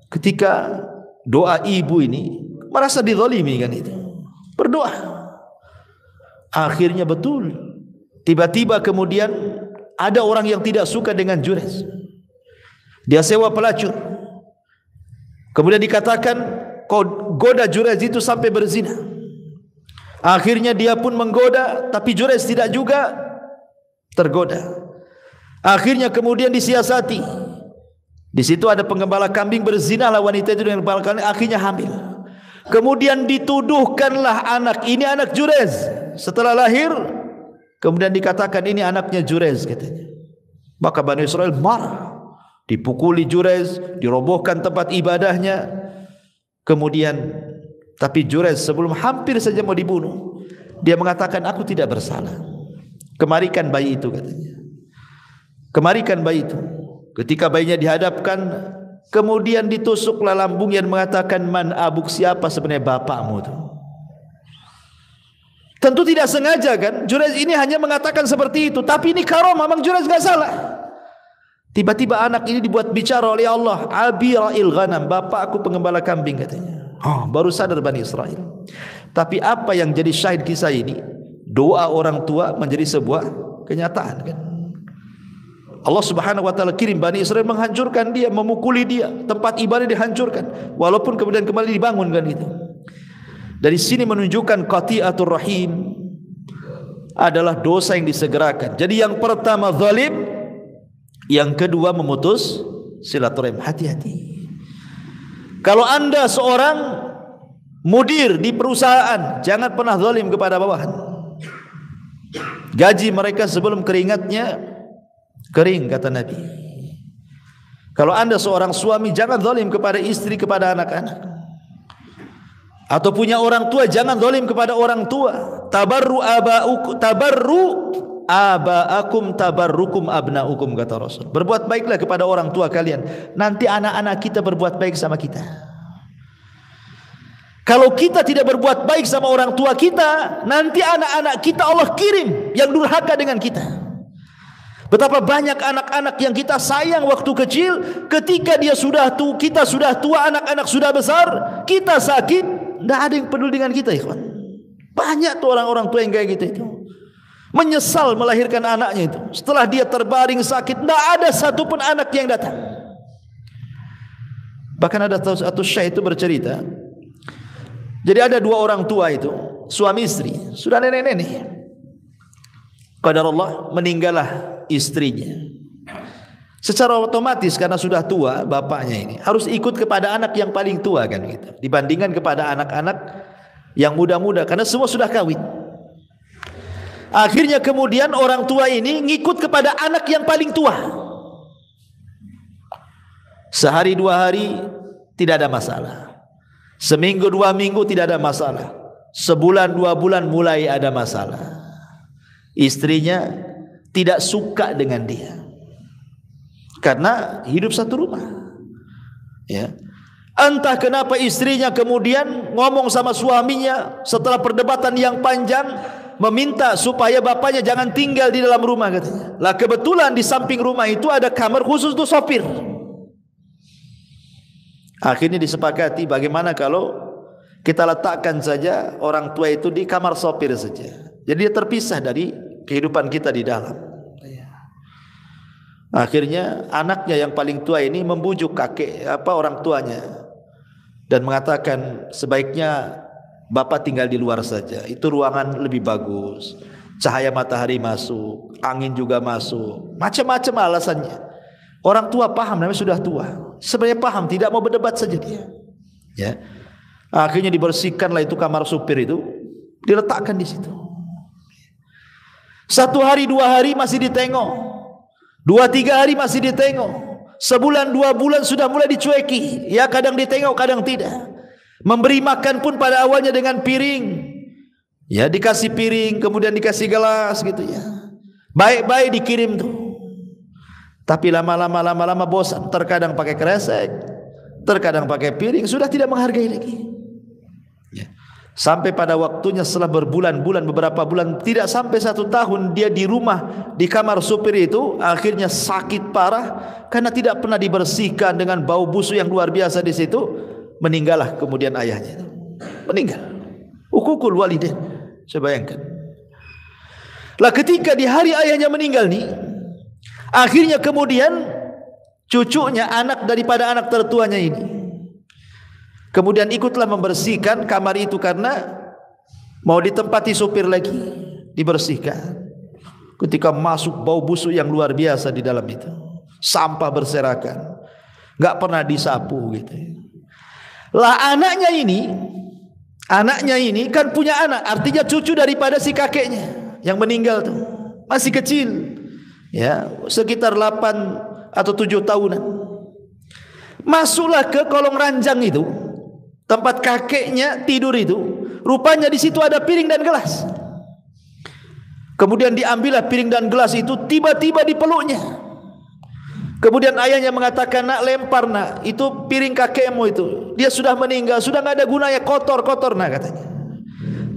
Ketika doa ibu ini merasa dizalimi kan itu, berdoa. Akhirnya betul, tiba-tiba kemudian ada orang yang tidak suka dengan Jurayj. Dia sewa pelacur. Kemudian dikatakan, kau goda Jurayj itu sampai berzina. Akhirnya dia pun menggoda, tapi Jurayj tidak juga tergoda. Akhirnya kemudian disiasati. Di situ ada penggembala kambing, berzina lah wanita itu dengan penggembala kambing, akhirnya hamil. Kemudian dituduhkanlah anak ini anak Jurayj. Setelah lahir, kemudian dikatakan ini anaknya Jurayj, katanya. Maka Bani Israel marah, dipukuli Jurayj, dirobohkan tempat ibadahnya. Kemudian, tapi Jurayj sebelum hampir saja mau dibunuh, dia mengatakan, aku tidak bersalah. Kemarikan bayi itu, katanya. Kemarikan bayi itu. Ketika bayinya dihadapkan, kemudian ditusuklah lambungnya dan mengatakan, man abuk, siapa sebenarnya bapakmu itu? Tentu tidak sengaja kan, Jurayj ini hanya mengatakan seperti itu, tapi ini karamah, memang Jurayj gak salah. Tiba-tiba anak ini dibuat bicara oleh Allah, abi ra'il ghanam, bapak aku penggembala kambing, katanya. Baru sadar Bani Israel. Tapi apa yang jadi syahid kisah ini, doa orang tua menjadi sebuah kenyataan kan. Allah Subhanahu wa taala kirim Bani Israel menghancurkan dia, memukuli dia, tempat ibadah dihancurkan, walaupun kemudian kembali dibangun kan gitu. Dari sini menunjukkan qati'atur rahim adalah dosa yang disegerakan. Jadi yang pertama zalim, yang kedua memutus silaturahim. Hati-hati. Kalau Anda seorang mudir di perusahaan, jangan pernah zalim kepada bawahan. Gaji mereka sebelum keringatnya kering, kata Nabi. Kalau Anda seorang suami, jangan zalim kepada istri, kepada anak-anak. Atau punya orang tua, jangan zalim kepada orang tua. Tabarru aba'akum tabarrukum abna'ukum, kata Rasul. Berbuat baiklah kepada orang tua kalian, nanti anak-anak kita berbuat baik sama kita. Kalau kita tidak berbuat baik sama orang tua kita, nanti anak-anak kita Allah kirim yang durhaka dengan kita. Betapa banyak anak-anak yang kita sayang waktu kecil, ketika dia sudah tua, kita sudah tua, anak-anak sudah besar, kita sakit, tidak ada yang peduli dengan kita, ikhwan. Banyak tuh orang-orang tua yang kayak gitu itu. Menyesal melahirkan anaknya itu. Setelah dia terbaring sakit, tidak ada satupun anak yang datang. Bahkan ada satu syekh itu bercerita. Jadi ada dua orang tua itu, suami istri, sudah nenek-nenek. Qadarullah, meninggallah istrinya. Secara otomatis karena sudah tua bapaknya ini harus ikut kepada anak yang paling tua kan gitu, dibandingkan kepada anak-anak yang muda-muda karena semua sudah kawin. Akhirnya kemudian orang tua ini ngikut kepada anak yang paling tua. Sehari dua hari tidak ada masalah, seminggu dua minggu tidak ada masalah, sebulan dua bulan mulai ada masalah. Istrinya tidak suka dengan dia karena hidup satu rumah, ya. Entah kenapa istrinya kemudian ngomong sama suaminya setelah perdebatan yang panjang, meminta supaya bapaknya jangan tinggal di dalam rumah, katanya. Lah kebetulan di samping rumah itu ada kamar khusus untuk sopir. Akhirnya disepakati, bagaimana kalau kita letakkan saja orang tua itu di kamar sopir saja. Jadi dia terpisah dari kehidupan kita di dalam. Akhirnya anaknya yang paling tua ini membujuk orang tuanya dan mengatakan sebaiknya bapak tinggal di luar saja. Itu ruangan lebih bagus, cahaya matahari masuk, angin juga masuk, macam-macam alasannya. Orang tua paham, namanya sudah tua. Sebenarnya paham, tidak mau berdebat saja dia. Ya. Akhirnya dibersihkanlah itu kamar supir itu, diletakkan di situ. Satu hari dua hari masih ditengok, dua tiga hari masih ditengok, sebulan dua bulan sudah mulai dicueki. Ya kadang ditengok kadang tidak. Memberi makan pun pada awalnya dengan piring, ya dikasih piring kemudian dikasih gelas gitu ya. Baik-baik dikirim tuh. Tapi lama-lama bosan. Terkadang pakai kresek, terkadang pakai piring, sudah tidak menghargai lagi. Ya. Sampai pada waktunya setelah berbulan-bulan, beberapa bulan, tidak sampai 1 tahun dia di rumah, di kamar supir itu, akhirnya sakit parah karena tidak pernah dibersihkan dengan bau busuk yang luar biasa di situ. Meninggallah kemudian ayahnya itu. Meninggal. Uququl walidain. Saya bayangkan. Lah ketika di hari ayahnya meninggal nih, akhirnya kemudian cucunya, anak daripada anak tertuanya ini, kemudian ikutlah membersihkan kamar itu karena mau ditempati supir lagi, dibersihkan. Ketika masuk, bau busuk yang luar biasa di dalam itu, sampah berserakan, enggak pernah disapu gitu. Lah anaknya ini kan punya anak, artinya cucu daripada si kakeknya yang meninggal tuh, masih kecil, ya, sekitar 8 atau 7 tahunan. Masuklah ke kolong ranjang itu, tempat kakeknya tidur itu. Rupanya di situ ada piring dan gelas. Kemudian diambillah piring dan gelas itu, tiba-tiba dipeluknya. Kemudian ayahnya mengatakan, nak, lempar nak, itu piring kakekmu itu, dia sudah meninggal, sudah tidak ada gunanya, kotor nak, katanya.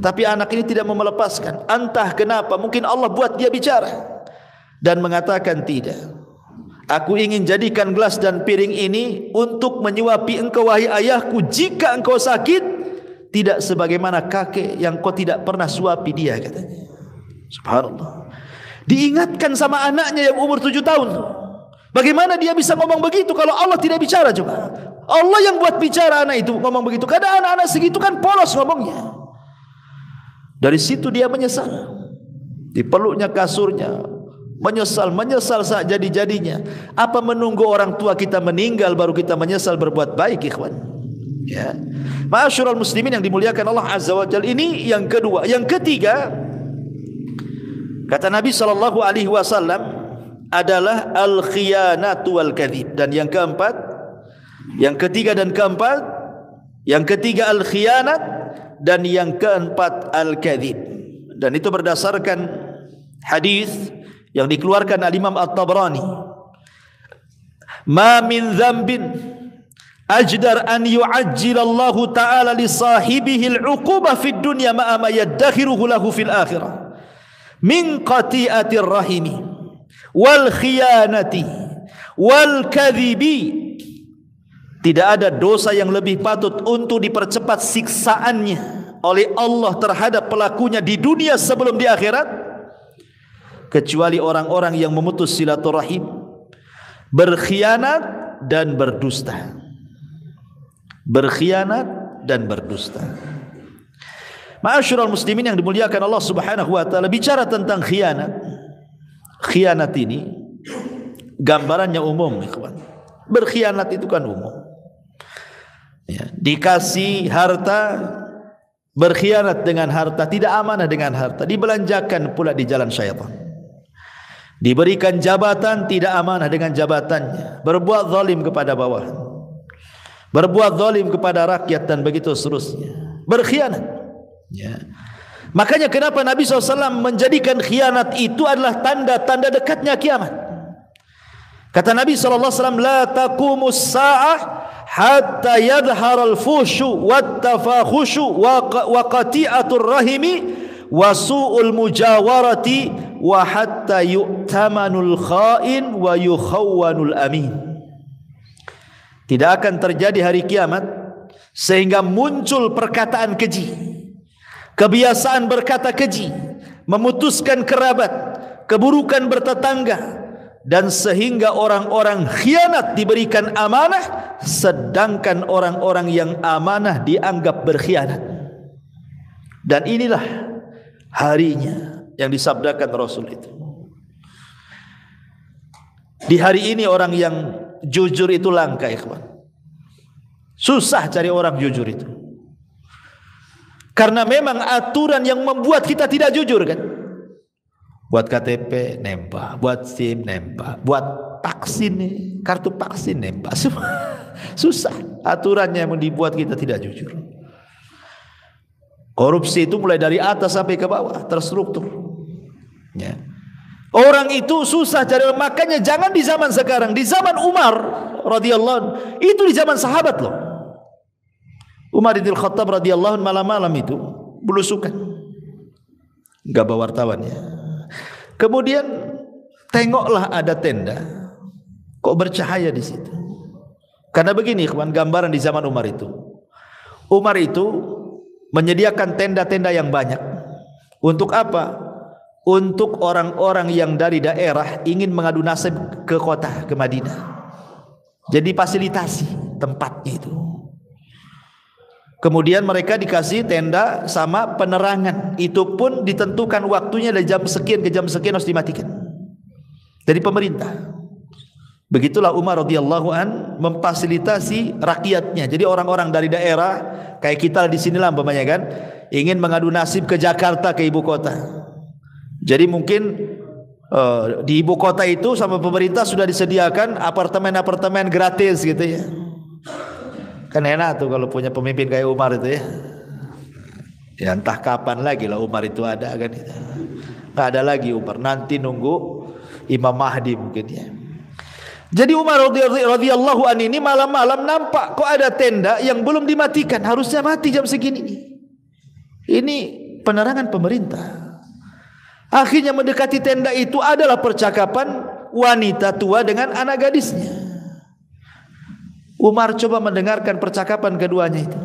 Tapi anak ini tidak mau melepaskan. Entah kenapa, mungkin Allah buat dia bicara dan mengatakan, tidak, aku ingin jadikan gelas dan piring ini untuk menyuapi engkau wahai ayahku jika engkau sakit, tidak sebagaimana kakek yang kau tidak pernah suapi dia, katanya. Subhanallah. Diingatkan sama anaknya yang umur 7 tahun. Bagaimana dia bisa ngomong begitu kalau Allah tidak bicara? Coba, Allah yang buat bicara anak itu ngomong begitu. Kadang anak-anak segitu kan polos ngomongnya. Dari situ dia menyesal, dipeluknya kasurnya, menyesal saat jadi-jadinya. Apa menunggu orang tua kita meninggal baru kita menyesal berbuat baik, ikhwan? Ya, ma'asyiral muslimin yang dimuliakan Allah Azza wa Jalla. Ini yang kedua. Yang ketiga, kata Nabi sallallahu alaihi wasallam, adalah al-khiyanatu wal kadhib. Dan yang keempat, yang ketiga dan keempat, yang ketiga al-khiyanat dan yang keempat al-kadhib. Dan itu berdasarkan hadis yang dikeluarkan al-Imam At-Tabrani. Ma min dzambin ajdar an yu'ajjilallahu ta'ala li sahibihi al-'uqubah fid dunya ma'a ma yaddakhiruhu lahu fil akhirah min qati'atir rahimi wal khiyanati wal kadhibi. Tidak ada dosa yang lebih patut untuk dipercepat siksaannya oleh Allah terhadap pelakunya di dunia sebelum di akhirat, kecuali orang-orang yang memutus silaturahim, berkhianat dan berdusta. Berkhianat dan berdusta. Ma'asyiral muslimin yang dimuliakan Allah Subhanahu wa taala, bicara tentang khianat. Khianat ini gambarannya umum, ikhwan. Berkhianat itu kan umum. Ya, dikasih harta, berkhianat dengan harta, tidak amanah dengan harta, dibelanjakan pula di jalan syaitan. Diberikan jabatan, tidak amanah dengan jabatannya, berbuat zalim kepada bawahan, berbuat zalim kepada rakyat, dan begitu seterusnya. Berkhianat. Ya. Makanya kenapa Nabi SAW menjadikan khianat itu adalah tanda-tanda dekatnya kiamat. Kata Nabi SAW, la taqumus sa'ah hatta yadhhar al-fushu wat-tafakhushu wa qati'atur rahimi wa su'ul mujawarati wa hatta yu'tamanul kha'in wa yukhawwanul amin. Tidak akan terjadi hari kiamat sehingga muncul perkataan keji, kebiasaan berkata keji, memutuskan kerabat, keburukan bertetangga, dan sehingga orang-orang khianat diberikan amanah, sedangkan orang-orang yang amanah dianggap berkhianat. Dan inilah harinya yang disabdakan Rasul itu. Di hari ini orang yang jujur itu langka, ikhwan. Susah cari orang jujur itu. Karena memang aturan yang membuat kita tidak jujur, kan? Buat KTP nembak, buat SIM nembak, buat vaksin, kartu vaksin nembak, semua susah. Aturannya yang dibuat kita tidak jujur. Korupsi itu mulai dari atas sampai ke bawah, terstruktur. Ya. Orang itu susah cari, makanya jangan di zaman sekarang, di zaman Umar radhiyallahu anhu, itu di zaman sahabat loh. Umar bin Khattab radhiyallahu anhu malam-malam itu belusukan, enggak bawa wartawan ya. Kemudian tengoklah ada tenda, kok bercahaya di situ. Karena begini, kawan, gambaran di zaman Umar itu. Umar itu menyediakan tenda-tenda yang banyak. Untuk apa? Untuk orang-orang yang dari daerah ingin mengadu nasib ke kota, ke Madinah. Jadi fasilitasi tempatnya itu. Kemudian mereka dikasih tenda sama penerangan. Itu pun ditentukan waktunya dari jam sekian ke jam sekian harus dimatikan. Dari pemerintah. Begitulah Umar radhiyallahu an memfasilitasi rakyatnya. Jadi orang-orang dari daerah kayak kita di sinilah umpamanya kan, ingin mengadu nasib ke Jakarta, ke ibu kota. Jadi mungkin di ibu kota itu sama pemerintah sudah disediakan apartemen-apartemen gratis gitu ya. Kan enak tuh kalau punya pemimpin kayak Umar itu ya. Ya entah kapan lagi lah Umar itu ada kan itu. Nggak ada lagi Umar, nanti nunggu Imam Mahdi mungkin ya. Jadi Umar radhiyallahu an ini malam-malam nampak kok ada tenda yang belum dimatikan, harusnya mati jam segini. Ini penerangan pemerintah. Akhirnya mendekati tenda itu adalah percakapan wanita tua dengan anak gadisnya. Umar coba mendengarkan percakapan keduanya itu.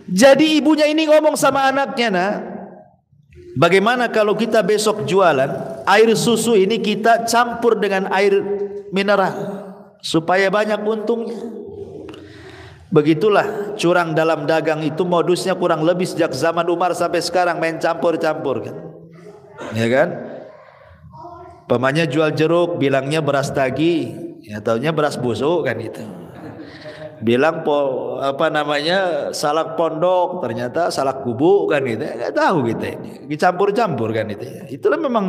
Jadi ibunya ini ngomong sama anaknya, "Nak, bagaimana kalau kita besok jualan air susu ini kita campur dengan air mineral supaya banyak untungnya." Begitulah curang dalam dagang itu modusnya kurang lebih sejak zaman Umar sampai sekarang, main campur-campur kan. Ya kan? Pemanya jual jeruk bilangnya beras tagi, ya taunya beras busuk kan itu. Bilang salak pondok, ternyata salak bubuk kan gitu. Enggak tahu kita ini. Dicampur-campur kan itu ya. Itulah memang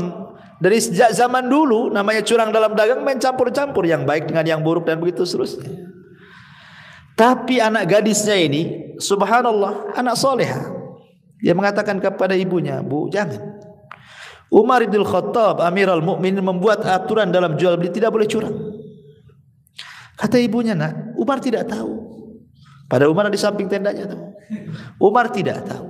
dari sejak zaman dulu namanya curang dalam dagang, main campur-campur yang baik dengan yang buruk dan begitu seterusnya. Tapi anak gadisnya ini subhanallah anak soleha. Dia mengatakan kepada ibunya, "Bu, jangan. Umar bin Khattab Amirul Mukminin membuat aturan dalam jual beli tidak boleh curang." Kata ibunya, "Nak, Umar tidak tahu." Pada Umar di samping tendanya tuh. Umar tidak tahu.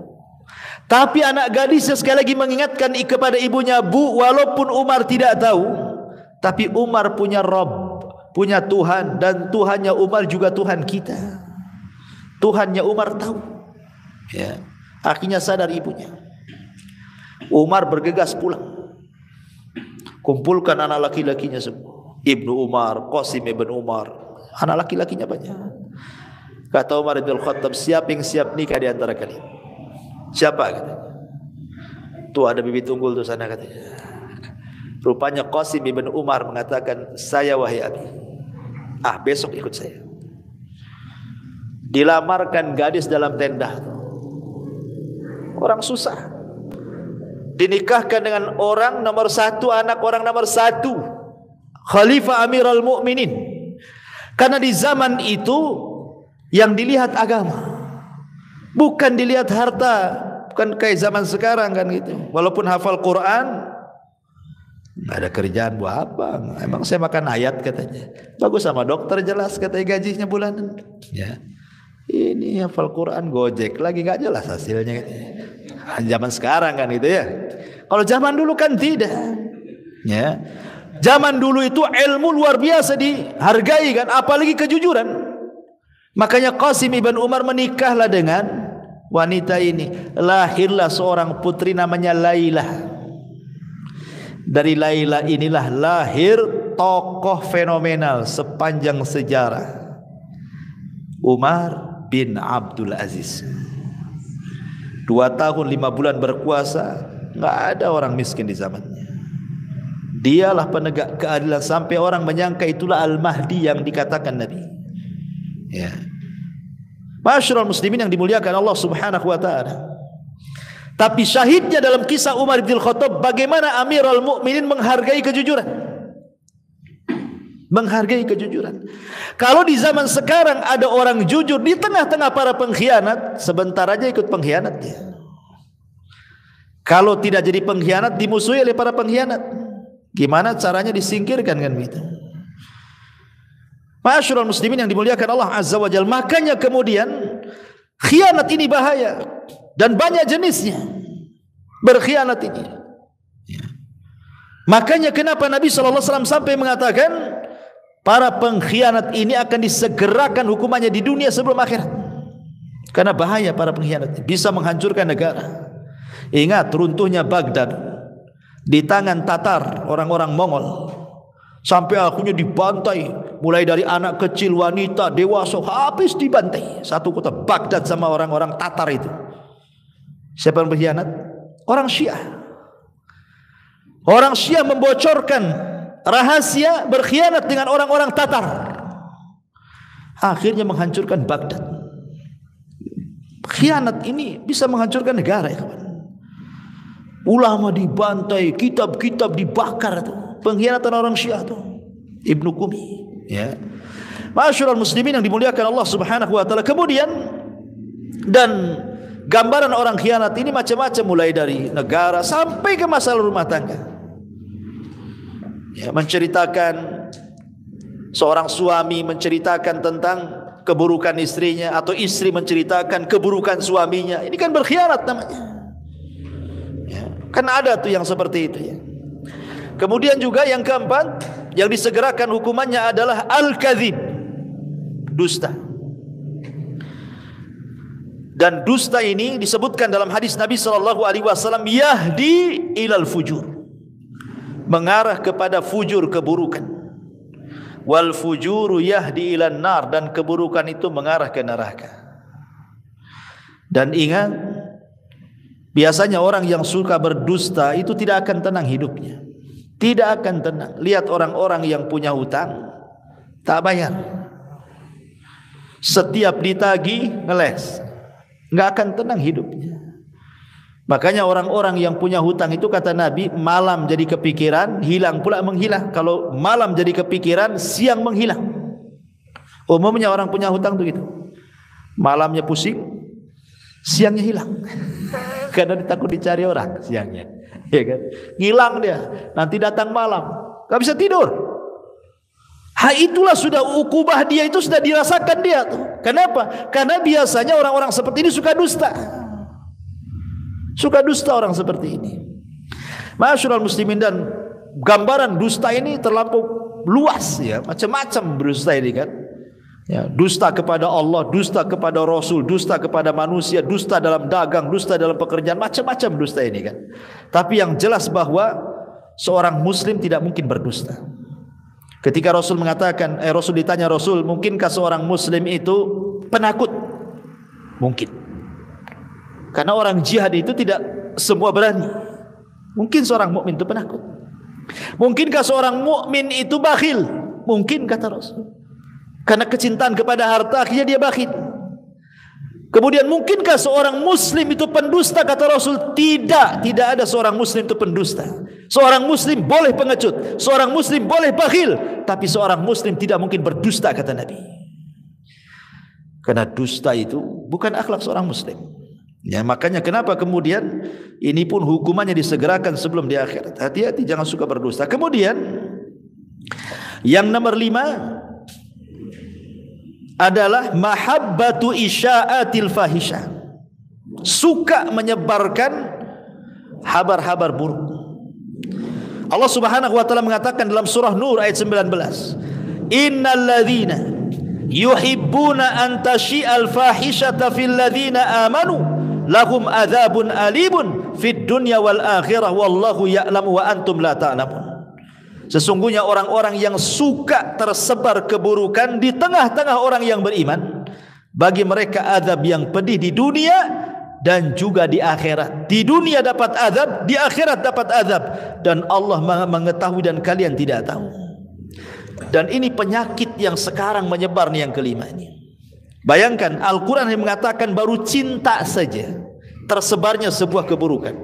Tapi anak gadisnya sekali lagi mengingatkan kepada ibunya, "Bu, walaupun Umar tidak tahu, tapi Umar punya Rabb, punya Tuhan, dan Tuhannya Umar juga Tuhan kita. Tuhannya Umar tahu." Ya. Akhirnya sadar ibunya. Umar bergegas pulang, kumpulkan anak laki-lakinya semua, Ibnu Umar, Qasim ibn Umar, anak laki-lakinya banyak. Kata Umar bin Khattab, "Siapa yang siap nikah di antara kalian?" "Siapa?" katanya. "Tuh ada bibit unggul tuh sana," katanya. Rupanya Qasim ibn Umar mengatakan, "Saya wahai abi, besok ikut saya." Dilamarkan gadis dalam tenda. Orang susah dinikahkan dengan orang nomor satu, anak orang nomor satu, Khalifah Amirul Mukminin. Karena di zaman itu yang dilihat agama, bukan dilihat harta. Bukan kayak zaman sekarang kan gitu. Walaupun hafal Quran, nggak ada kerjaan buat apa? Emang saya makan ayat katanya. Bagus sama dokter jelas katanya gajinya bulanan. Ya, ini hafal Quran gojek lagi nggak jelas hasilnya. Zaman sekarang kan itu ya. Kalau zaman dulu kan tidak. Ya. Zaman dulu itu ilmu luar biasa dihargai kan, apalagi kejujuran. Makanya Qasim ibn Umar menikahlah dengan wanita ini. Lahirlah seorang putri namanya Lailah. Dari Lailah inilah lahir tokoh fenomenal sepanjang sejarah, Umar bin Abdul Aziz. 2 tahun 5 bulan berkuasa, nggak ada orang miskin di zamannya. Dialah penegak keadilan sampai orang menyangka itulah Al-Mahdi yang dikatakan Nabi. Ya. Masyarul muslimin yang dimuliakan Allah Subhanahu wa taala. Tapi syahidnya dalam kisah Umar bin Khattab bagaimana Amirul Mukminin menghargai kejujuran. Menghargai kejujuran. Kalau di zaman sekarang ada orang jujur di tengah-tengah para pengkhianat, sebentar aja ikut pengkhianat dia. Kalau tidak jadi pengkhianat, dimusuhi oleh para pengkhianat. Gimana caranya disingkirkan kan begitu. Ma'asyiral muslimin yang dimuliakan Allah Azza wa Jalla, makanya kemudian khianat ini bahaya dan banyak jenisnya. Berkhianat ini. Makanya kenapa Nabi SAW sampai mengatakan para pengkhianat ini akan disegerakan hukumannya di dunia sebelum akhirat. Karena bahaya para pengkhianat, bisa menghancurkan negara. Ingat runtuhnya Baghdad di tangan Tatar, orang-orang Mongol. Sampai akhirnya dibantai, mulai dari anak kecil, wanita, dewasa, habis dibantai. Satu kota Baghdad sama orang-orang Tatar itu. Siapa yang berkhianat? Orang Syiah. Orang Syiah membocorkan rahasia, berkhianat dengan orang-orang Tatar. Akhirnya menghancurkan Baghdad. Khianat ini bisa menghancurkan negara, ya kawan. Ulama dibantai, kitab-kitab dibakar itu. Pengkhianatan orang Syiah itu. Ibnu Qumi, ya. Ma'asyiral muslimin yang dimuliakan Allah Subhanahu wa taala. Kemudian dan gambaran orang khianat ini macam-macam, mulai dari negara sampai ke masalah rumah tangga. Ya, menceritakan seorang suami menceritakan tentang keburukan istrinya, atau istri menceritakan keburukan suaminya. Ini kan berkhianat namanya. Ya, kan ada tuh yang seperti itu, ya. Kemudian juga yang keempat yang disegerakan hukumannya adalah al-kadzib, dusta. Dan dusta ini disebutkan dalam hadis Nabi SAW, yahdi ilal fujur, mengarah kepada fujur, keburukan. Wal fujuru yahdi ilan nar, dan keburukan itu mengarah ke neraka. Dan ingat, biasanya orang yang suka berdusta itu tidak akan tenang hidupnya. Tidak akan tenang. Lihat orang-orang yang punya hutang tak bayar, setiap ditagih ngeles, nggak akan tenang hidupnya. Makanya orang-orang yang punya hutang itu, kata Nabi, malam jadi kepikiran, hilang pula menghilang. Kalau malam jadi kepikiran, siang menghilang. Umumnya orang punya hutang tuh gitu. Malamnya pusing, siangnya hilang. Karena takut dicari orang siangnya, ya kan? Hilang dia, nanti datang malam, nggak bisa tidur. Itulah sudah ukubah dia, itu sudah dirasakan dia tuh. Kenapa? Karena biasanya orang-orang seperti ini suka dusta. Suka dusta orang seperti ini. Ma'asyiral muslimin, dan gambaran dusta ini terlampau luas, ya. Macam-macam berdusta ini kan. Ya, dusta kepada Allah, dusta kepada Rasul, dusta kepada manusia, dusta dalam dagang, dusta dalam pekerjaan, macam-macam dusta ini kan. Tapi yang jelas bahwa seorang muslim tidak mungkin berdusta. Ketika Rasul mengatakan, Rasul ditanya, Rasul, mungkinkah seorang muslim itu penakut? Mungkin. Karena orang jihad itu tidak semua berani. Mungkin seorang mukmin itu penakut. Mungkinkah seorang mukmin itu bakhil? Mungkin, kata Rasul. Karena kecintaan kepada harta akhirnya dia bakhil. Kemudian mungkinkah seorang muslim itu pendusta? Kata Rasul, tidak. Tidak ada seorang muslim itu pendusta. Seorang muslim boleh pengecut, seorang muslim boleh bakhil, tapi seorang muslim tidak mungkin berdusta, kata Nabi. Karena dusta itu bukan akhlak seorang muslim. Ya, makanya kenapa kemudian ini pun hukumannya disegerakan sebelum di akhirat. Hati-hati, jangan suka berdusta. Kemudian yang nomor 5 adalah mahabbatu isya'atil fahisha, suka menyebarkan habar-habar buruk. Allah Subhanahu wa taala mengatakan dalam surah Nur ayat 19, innal ladzina yuhibbuna an tashi'al fahishata fil ladzina amanu lahum adzabun alimun fid dunya wal akhirah wallahu ya'lamu wa antum la ta'lamun. Sesungguhnya orang-orang yang suka tersebar keburukan di tengah-tengah orang yang beriman, bagi mereka azab yang pedih di dunia dan juga di akhirat. Di dunia dapat azab, di akhirat dapat azab, dan Allah Maha mengetahui dan kalian tidak tahu. Dan ini penyakit yang sekarang menyebar nih, yang kelima ini. Bayangkan, Al-Quran yang mengatakan baru cinta saja tersebarnya sebuah keburukan,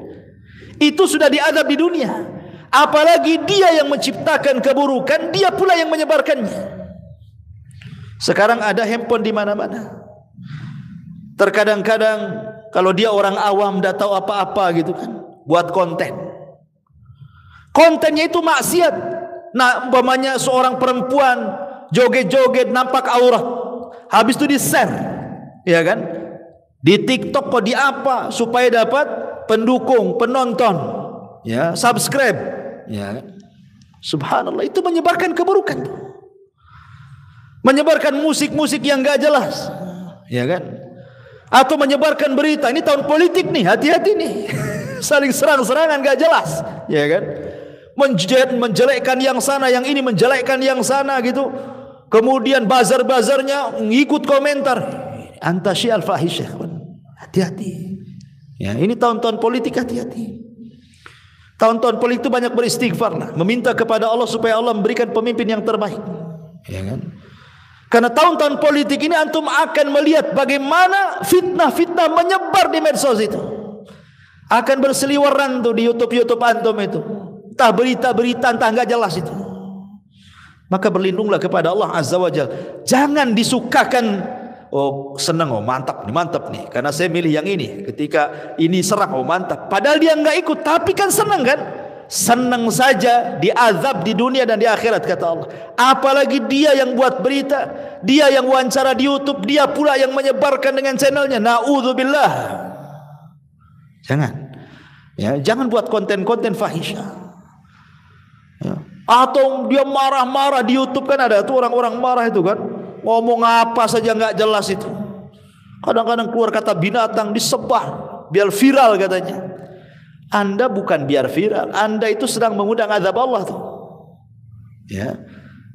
itu sudah diazab di dunia. Apalagi dia yang menciptakan keburukan, dia pula yang menyebarkannya. Sekarang ada handphone di mana-mana. Terkadang-kadang kalau dia orang awam, tidak tahu apa-apa gitu kan, buat konten. kontennya itu maksiat. Nah, umpamanya seorang perempuan joget-joget nampak aurat, habis itu di-share, ya kan? Di TikTok kok di apa supaya dapat pendukung, penonton, ya, subscribe, ya. Subhanallah, itu menyebarkan keburukan. Menyebarkan musik-musik yang enggak jelas, ya kan? Atau menyebarkan berita, ini tahun politik nih, hati-hati nih. Saling serang-serangan enggak jelas, ya kan? Menjelekkan yang sana, yang ini menjelekkan yang sana gitu. Kemudian bazar-bazarnya ngikut komentar. Antasyial fahisyah. Hati-hati. Ya, ini tahun-tahun politik, hati-hati. Tahun-tahun politik itu banyak beristighfar lah, meminta kepada Allah supaya Allah memberikan pemimpin yang terbaik. Ya kan? Karena tahun-tahun politik ini antum akan melihat bagaimana fitnah-fitnah menyebar di medsos itu. Akan berseliweran tuh di YouTube antum itu. Entah berita-berita entah enggak jelas itu. Maka berlindunglah kepada Allah Azza wa Jalla. Jangan disukakan, oh senang, oh mantap nih karena saya milih yang ini. Ketika ini serang, oh mantap. Padahal dia enggak ikut, tapi kan senang kan? Senang saja diazab di dunia dan di akhirat kata Allah. Apalagi dia yang buat berita, dia yang wawancara di YouTube, dia pula yang menyebarkan dengan channelnya. Na'udzubillah. Jangan. Ya, jangan buat konten-konten fahisyah. Ya. Atau dia marah-marah di YouTube, kan ada tuh orang-orang marah itu kan, ngomong apa saja nggak jelas itu. Kadang-kadang keluar kata binatang disebar biar viral katanya. Anda bukan biar viral, Anda itu sedang mengundang azab Allah tuh. Ya.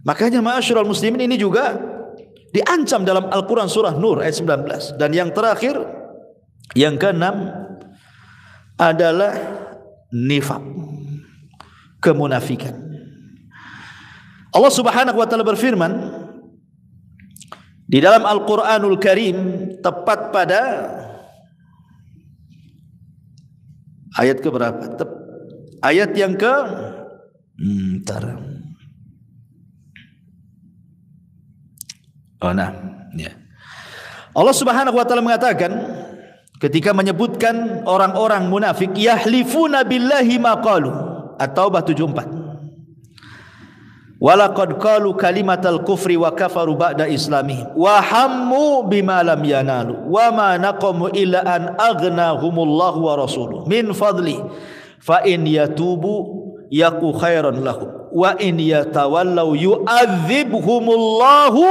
Makanya ma'asyiral muslimin ini juga diancam dalam Al-Qur'an surah Nur ayat 19. Dan yang terakhir, yang keenam adalah nifaq, kemunafikan. Allah Subhanahu wa taala berfirman di dalam Al-Qur'anul Karim, tepat pada ayat ke berapa? Ayat yang ke ya. Allah Subhanahu wa taala mengatakan ketika menyebutkan orang-orang munafik, yahlifuna billahi ma qalu. At-Taubah 74. Walaqad qalu kalimatal kufri wa kafaru ba'da islamihim wa hammu bima lam yanalu wa ma naqamu illa an aghnahumullahu wa rasuluhu min fadli fa in yatubu yaku khairan lahum wa in yatawallaw yu'adzibhumullahu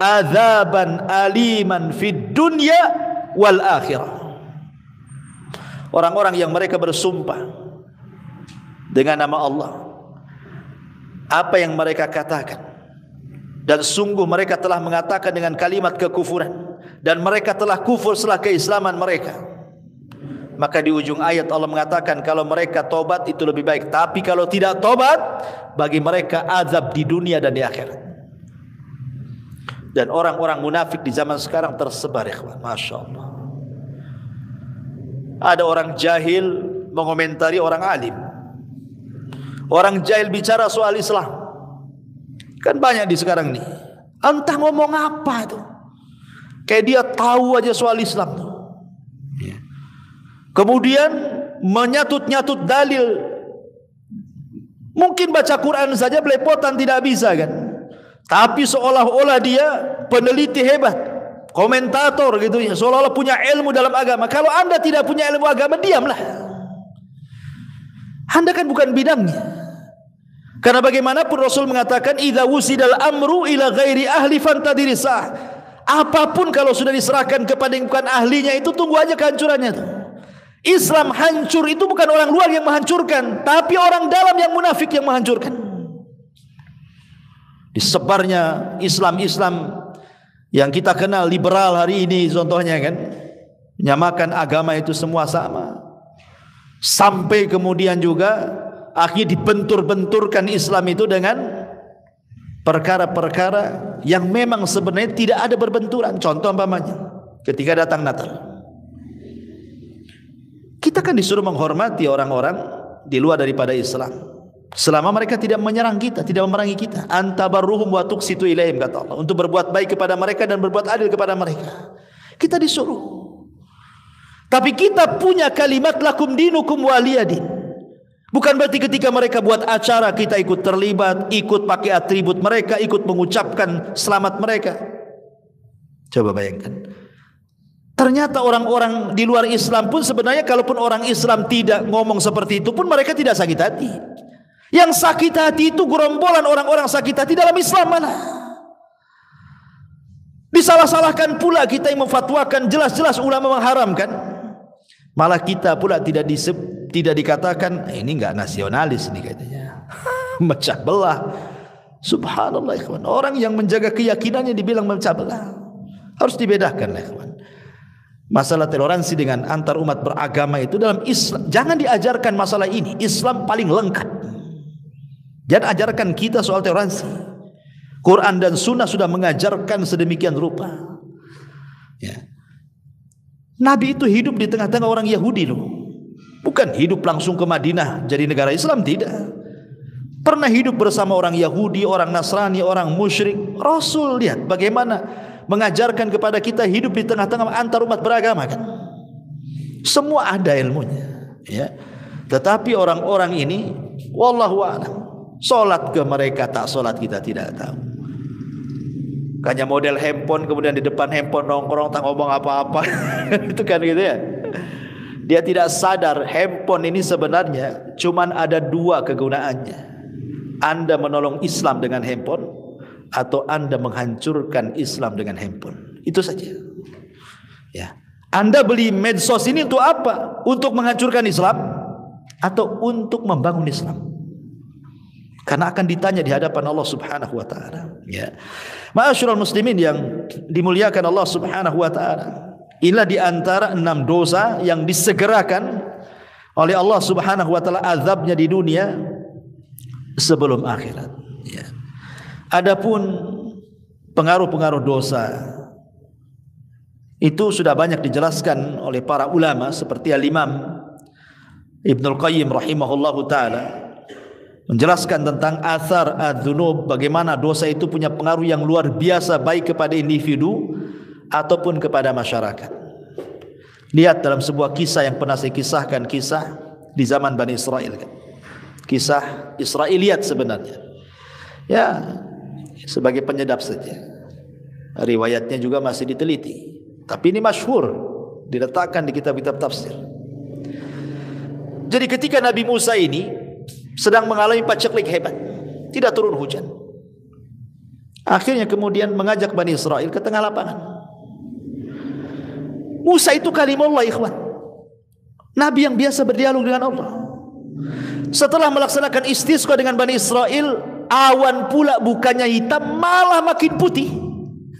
adzaban aliman fid dunya wal akhirah. Orang-orang yang mereka bersumpah dengan nama Allah, apa yang mereka katakan, dan sungguh mereka telah mengatakan dengan kalimat kekufuran, dan mereka telah kufur setelah keislaman mereka. Maka di ujung ayat Allah mengatakan kalau mereka tobat itu lebih baik, tapi kalau tidak tobat bagi mereka azab di dunia dan di akhirat. Dan orang-orang munafik di zaman sekarang tersebar, ikhwan, Masya Allah. Ada orang jahil mengomentari orang alim. Orang jahil bicara soal Islam. Kan banyak di sekarang nih. Entah ngomong apa itu. Kayak dia tahu aja soal Islam tuh. Kemudian menyatut-nyatut dalil. Mungkin baca Quran saja belepotan tidak bisa kan. Tapi seolah-olah dia peneliti hebat, komentator gitu ya, seolah-olah punya ilmu dalam agama. Kalau Anda tidak punya ilmu agama, diamlah. Anda kan bukan bidangnya. Karena bagaimanapun Rasul mengatakan idza wusidal amru ila ghairi ahli fantadirisah. Apapun kalau sudah diserahkan kepada yang bukan ahlinya, itu tunggu aja kehancurannya tuh. Islam hancur itu bukan orang luar yang menghancurkan, tapi orang dalam yang munafik yang menghancurkan. Disebarnya Islam-Islam yang kita kenal liberal hari ini contohnya kan, menyamakan agama itu semua sama. Sampai kemudian juga akhirnya dibentur-benturkan Islam itu dengan perkara-perkara yang memang sebenarnya tidak ada berbenturan. Contoh umpamanya ketika datang Natal, kita kan disuruh menghormati orang-orang di luar daripada Islam selama mereka tidak menyerang kita, tidak memerangi kita. Antabarruhum wa tuqsitu ilaihim, kata Allah, untuk berbuat baik kepada mereka dan berbuat adil kepada mereka. Kita disuruh. Tapi kita punya kalimat lakum dinukum waliyadin. Bukan berarti ketika mereka buat acara kita ikut terlibat, ikut pakai atribut mereka, ikut mengucapkan selamat mereka. Coba bayangkan. Ternyata orang-orang di luar Islam pun sebenarnya kalaupun orang Islam tidak ngomong seperti itu pun mereka tidak sakit hati. Yang sakit hati itu gerombolan orang-orang sakit hati dalam Islam mana? Disalah-salahkan pula kita yang memfatwakan, jelas-jelas ulama mengharamkan. Malah kita pula tidak dikatakan ini enggak nasionalis nih katanya. Mecah belah. Subhanallah ikhwan. Orang yang menjaga keyakinannya dibilang memecah belah. Harus dibedakan ikhwan. Masalah toleransi dengan antar umat beragama itu dalam Islam jangan diajarkan masalah ini. Islam paling lengkap. Jangan ajarkan kita soal toleransi. Quran dan Sunnah sudah mengajarkan sedemikian rupa. Ya. Nabi itu hidup di tengah-tengah orang Yahudi loh. Bukan hidup langsung ke Madinah jadi negara Islam, tidak. Pernah hidup bersama orang Yahudi, orang Nasrani, orang musyrik. Rasul lihat bagaimana mengajarkan kepada kita hidup di tengah-tengah antar umat beragama kan. Semua ada ilmunya, ya. Tetapi orang-orang ini wallahu a'lam. Salat ke mereka tak salat kita tidak tahu. Kayaknya model handphone kemudian di depan handphone nongkrong tak ngomong apa-apa. Itu kan gitu ya. Dia tidak sadar handphone ini sebenarnya cuman ada dua kegunaannya. Anda menolong Islam dengan handphone atau Anda menghancurkan Islam dengan handphone. Itu saja. Ya. Anda beli medsos ini untuk apa? Untuk menghancurkan Islam atau untuk membangun Islam? Karena akan ditanya di hadapan Allah Subhanahu wa taala, ya. Ma'asyiral muslimin yang dimuliakan Allah Subhanahu wa taala. Inilah di antara 6 dosa yang disegerakan oleh Allah Subhanahu wa taala azabnya di dunia sebelum akhirat, ya. Adapun pengaruh-pengaruh dosa itu sudah banyak dijelaskan oleh para ulama seperti Al-Imam Ibnul Qayyim rahimahullahu taala menjelaskan tentang athar adzunub, bagaimana dosa itu punya pengaruh yang luar biasa baik kepada individu ataupun kepada masyarakat. Lihat dalam sebuah kisah yang pernah saya kisahkan, kisah di zaman Bani Israel kan. Kisah Israiliyat sebenarnya. Ya, sebagai penyedap saja. Riwayatnya juga masih diteliti. Tapi ini masyhur, diletakkan di kitab-kitab tafsir. Jadi ketika Nabi Musa ini sedang mengalami paceklik hebat, tidak turun hujan. Akhirnya kemudian mengajak Bani Israel ke tengah lapangan. Musa itu kalimullah ikhwan, Nabi yang biasa berdialog dengan Allah. Setelah melaksanakan istisqa dengan Bani Israel, awan pula bukannya hitam malah makin putih.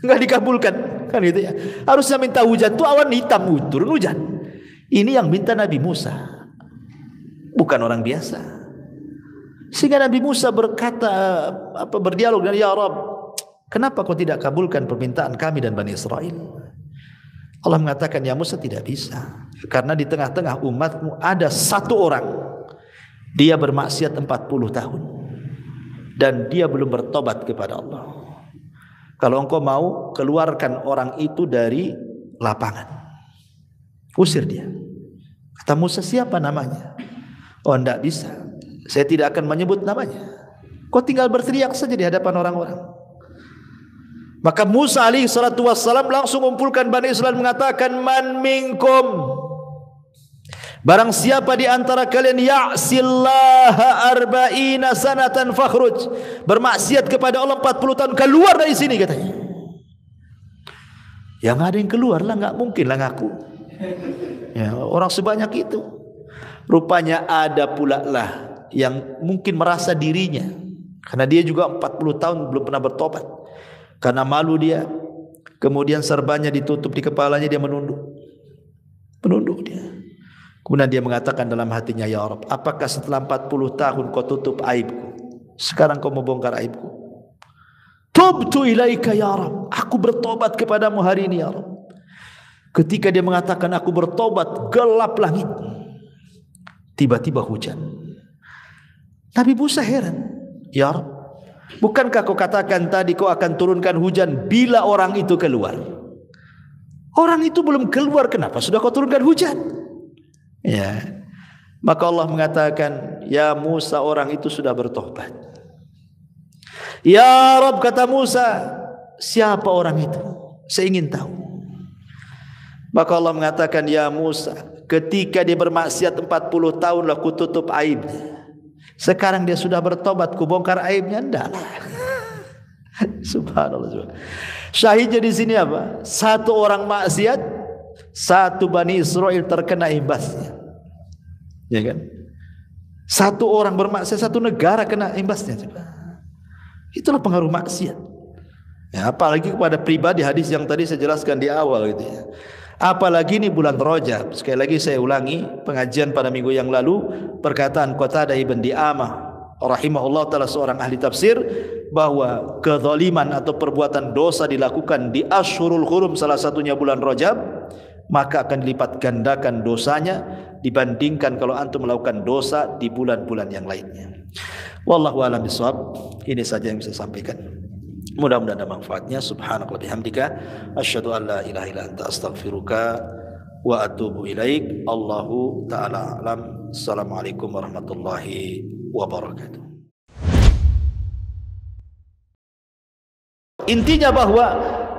Enggak dikabulkan kan gitu ya. Harusnya minta hujan tuh awan hitam, turun hujan. Ini yang minta Nabi Musa, bukan orang biasa. Sehingga Nabi Musa berkata, berdialog dengan, ya Rabb, kenapa kau tidak kabulkan permintaan kami dan Bani Israel? Allah mengatakan, ya Musa tidak bisa. Karena di tengah-tengah umatmu ada satu orang, dia bermaksiat 40 tahun. Dan dia belum bertobat kepada Allah. Kalau engkau mau, keluarkan orang itu dari lapangan. Usir dia. Kata Musa, siapa namanya? Oh, tidak bisa. Saya tidak akan menyebut namanya. Kau tinggal berteriak saja di hadapan orang-orang. Maka Musa alaihi salatu wassalam langsung mengumpulkan Bani Israel mengatakan, man minkum, barang siapa di antara kalian ya'sillaha arba'ina sanatan fakhruj, bermaksiat kepada Allah 40 tahun, keluar dari sini katanya. Yang ada yang keluar lah, enggak mungkin lah ngaku. Ya, orang sebanyak itu. Rupanya ada pula lah yang mungkin merasa dirinya, karena dia juga 40 tahun belum pernah bertobat, karena malu dia, kemudian serbannya ditutup di kepalanya, dia menunduk dia. Kemudian dia mengatakan dalam hatinya, ya Rabb, apakah setelah 40 tahun kau tutup aibku, sekarang kau mau bongkar aibku? Tubtu ilaika ya Rabb, aku bertobat kepadamu hari ini ya Rabb. Ketika dia mengatakan aku bertobat, gelap langit, tiba-tiba hujan. Nabi Musa heran, ya Rabb, bukankah kau katakan tadi kau akan turunkan hujan bila orang itu keluar? Orang itu belum keluar, kenapa sudah kau turunkan hujan? Ya, maka Allah mengatakan, ya Musa, orang itu sudah bertobat. Ya Rabb, kata Musa, siapa orang itu? Saya ingin tahu. Maka Allah mengatakan, ya Musa, ketika dia bermaksiat 40 tahun lah ku tutup aibnya. Sekarang dia sudah bertobat, ku bongkar aibnya. Enggak lah. Subhanallah. Syahidnya di sini apa? Satu orang maksiat, satu Bani Israel terkena imbasnya. Ya kan? Satu orang bermaksiat, satu negara kena imbasnya. Itulah pengaruh maksiat. Ya, apalagi kepada pribadi, hadis yang tadi saya jelaskan di awal gitu ya. Apalagi ini bulan Rajab. Sekali lagi saya ulangi pengajian pada minggu yang lalu, perkataan Qatadah ibn Di'amah rahimahullah ta'ala, seorang ahli tafsir, bahwa kezaliman atau perbuatan dosa dilakukan di Ashhurul Hurum, salah satunya bulan Rajab, maka akan dilipat gandakan dosanya dibandingkan kalau antum melakukan dosa di bulan-bulan yang lainnya. Wallahu a'lam bishawab. Ini saja yang bisa saya sampaikan. Mudah-mudahan ada manfaatnya. Subhanallah bihamdika, asyhadu an la ilaha illa anta, astaghfiruka wa atubu ilaik. Allahu ta'ala alam. Assalamualaikum warahmatullahi wabarakatuh. Intinya bahwa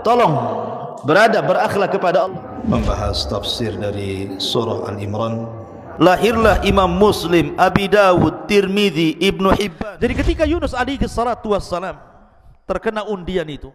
tolong berakhlak kepada Allah. Membahas tafsir dari surah Al-Imran. Lahirlah Imam Muslim, Abi Dawud, Tirmidzi, Ibnu Hibban. Jadi ketika Yunus alaihi salatu wassalam terkena undian itu,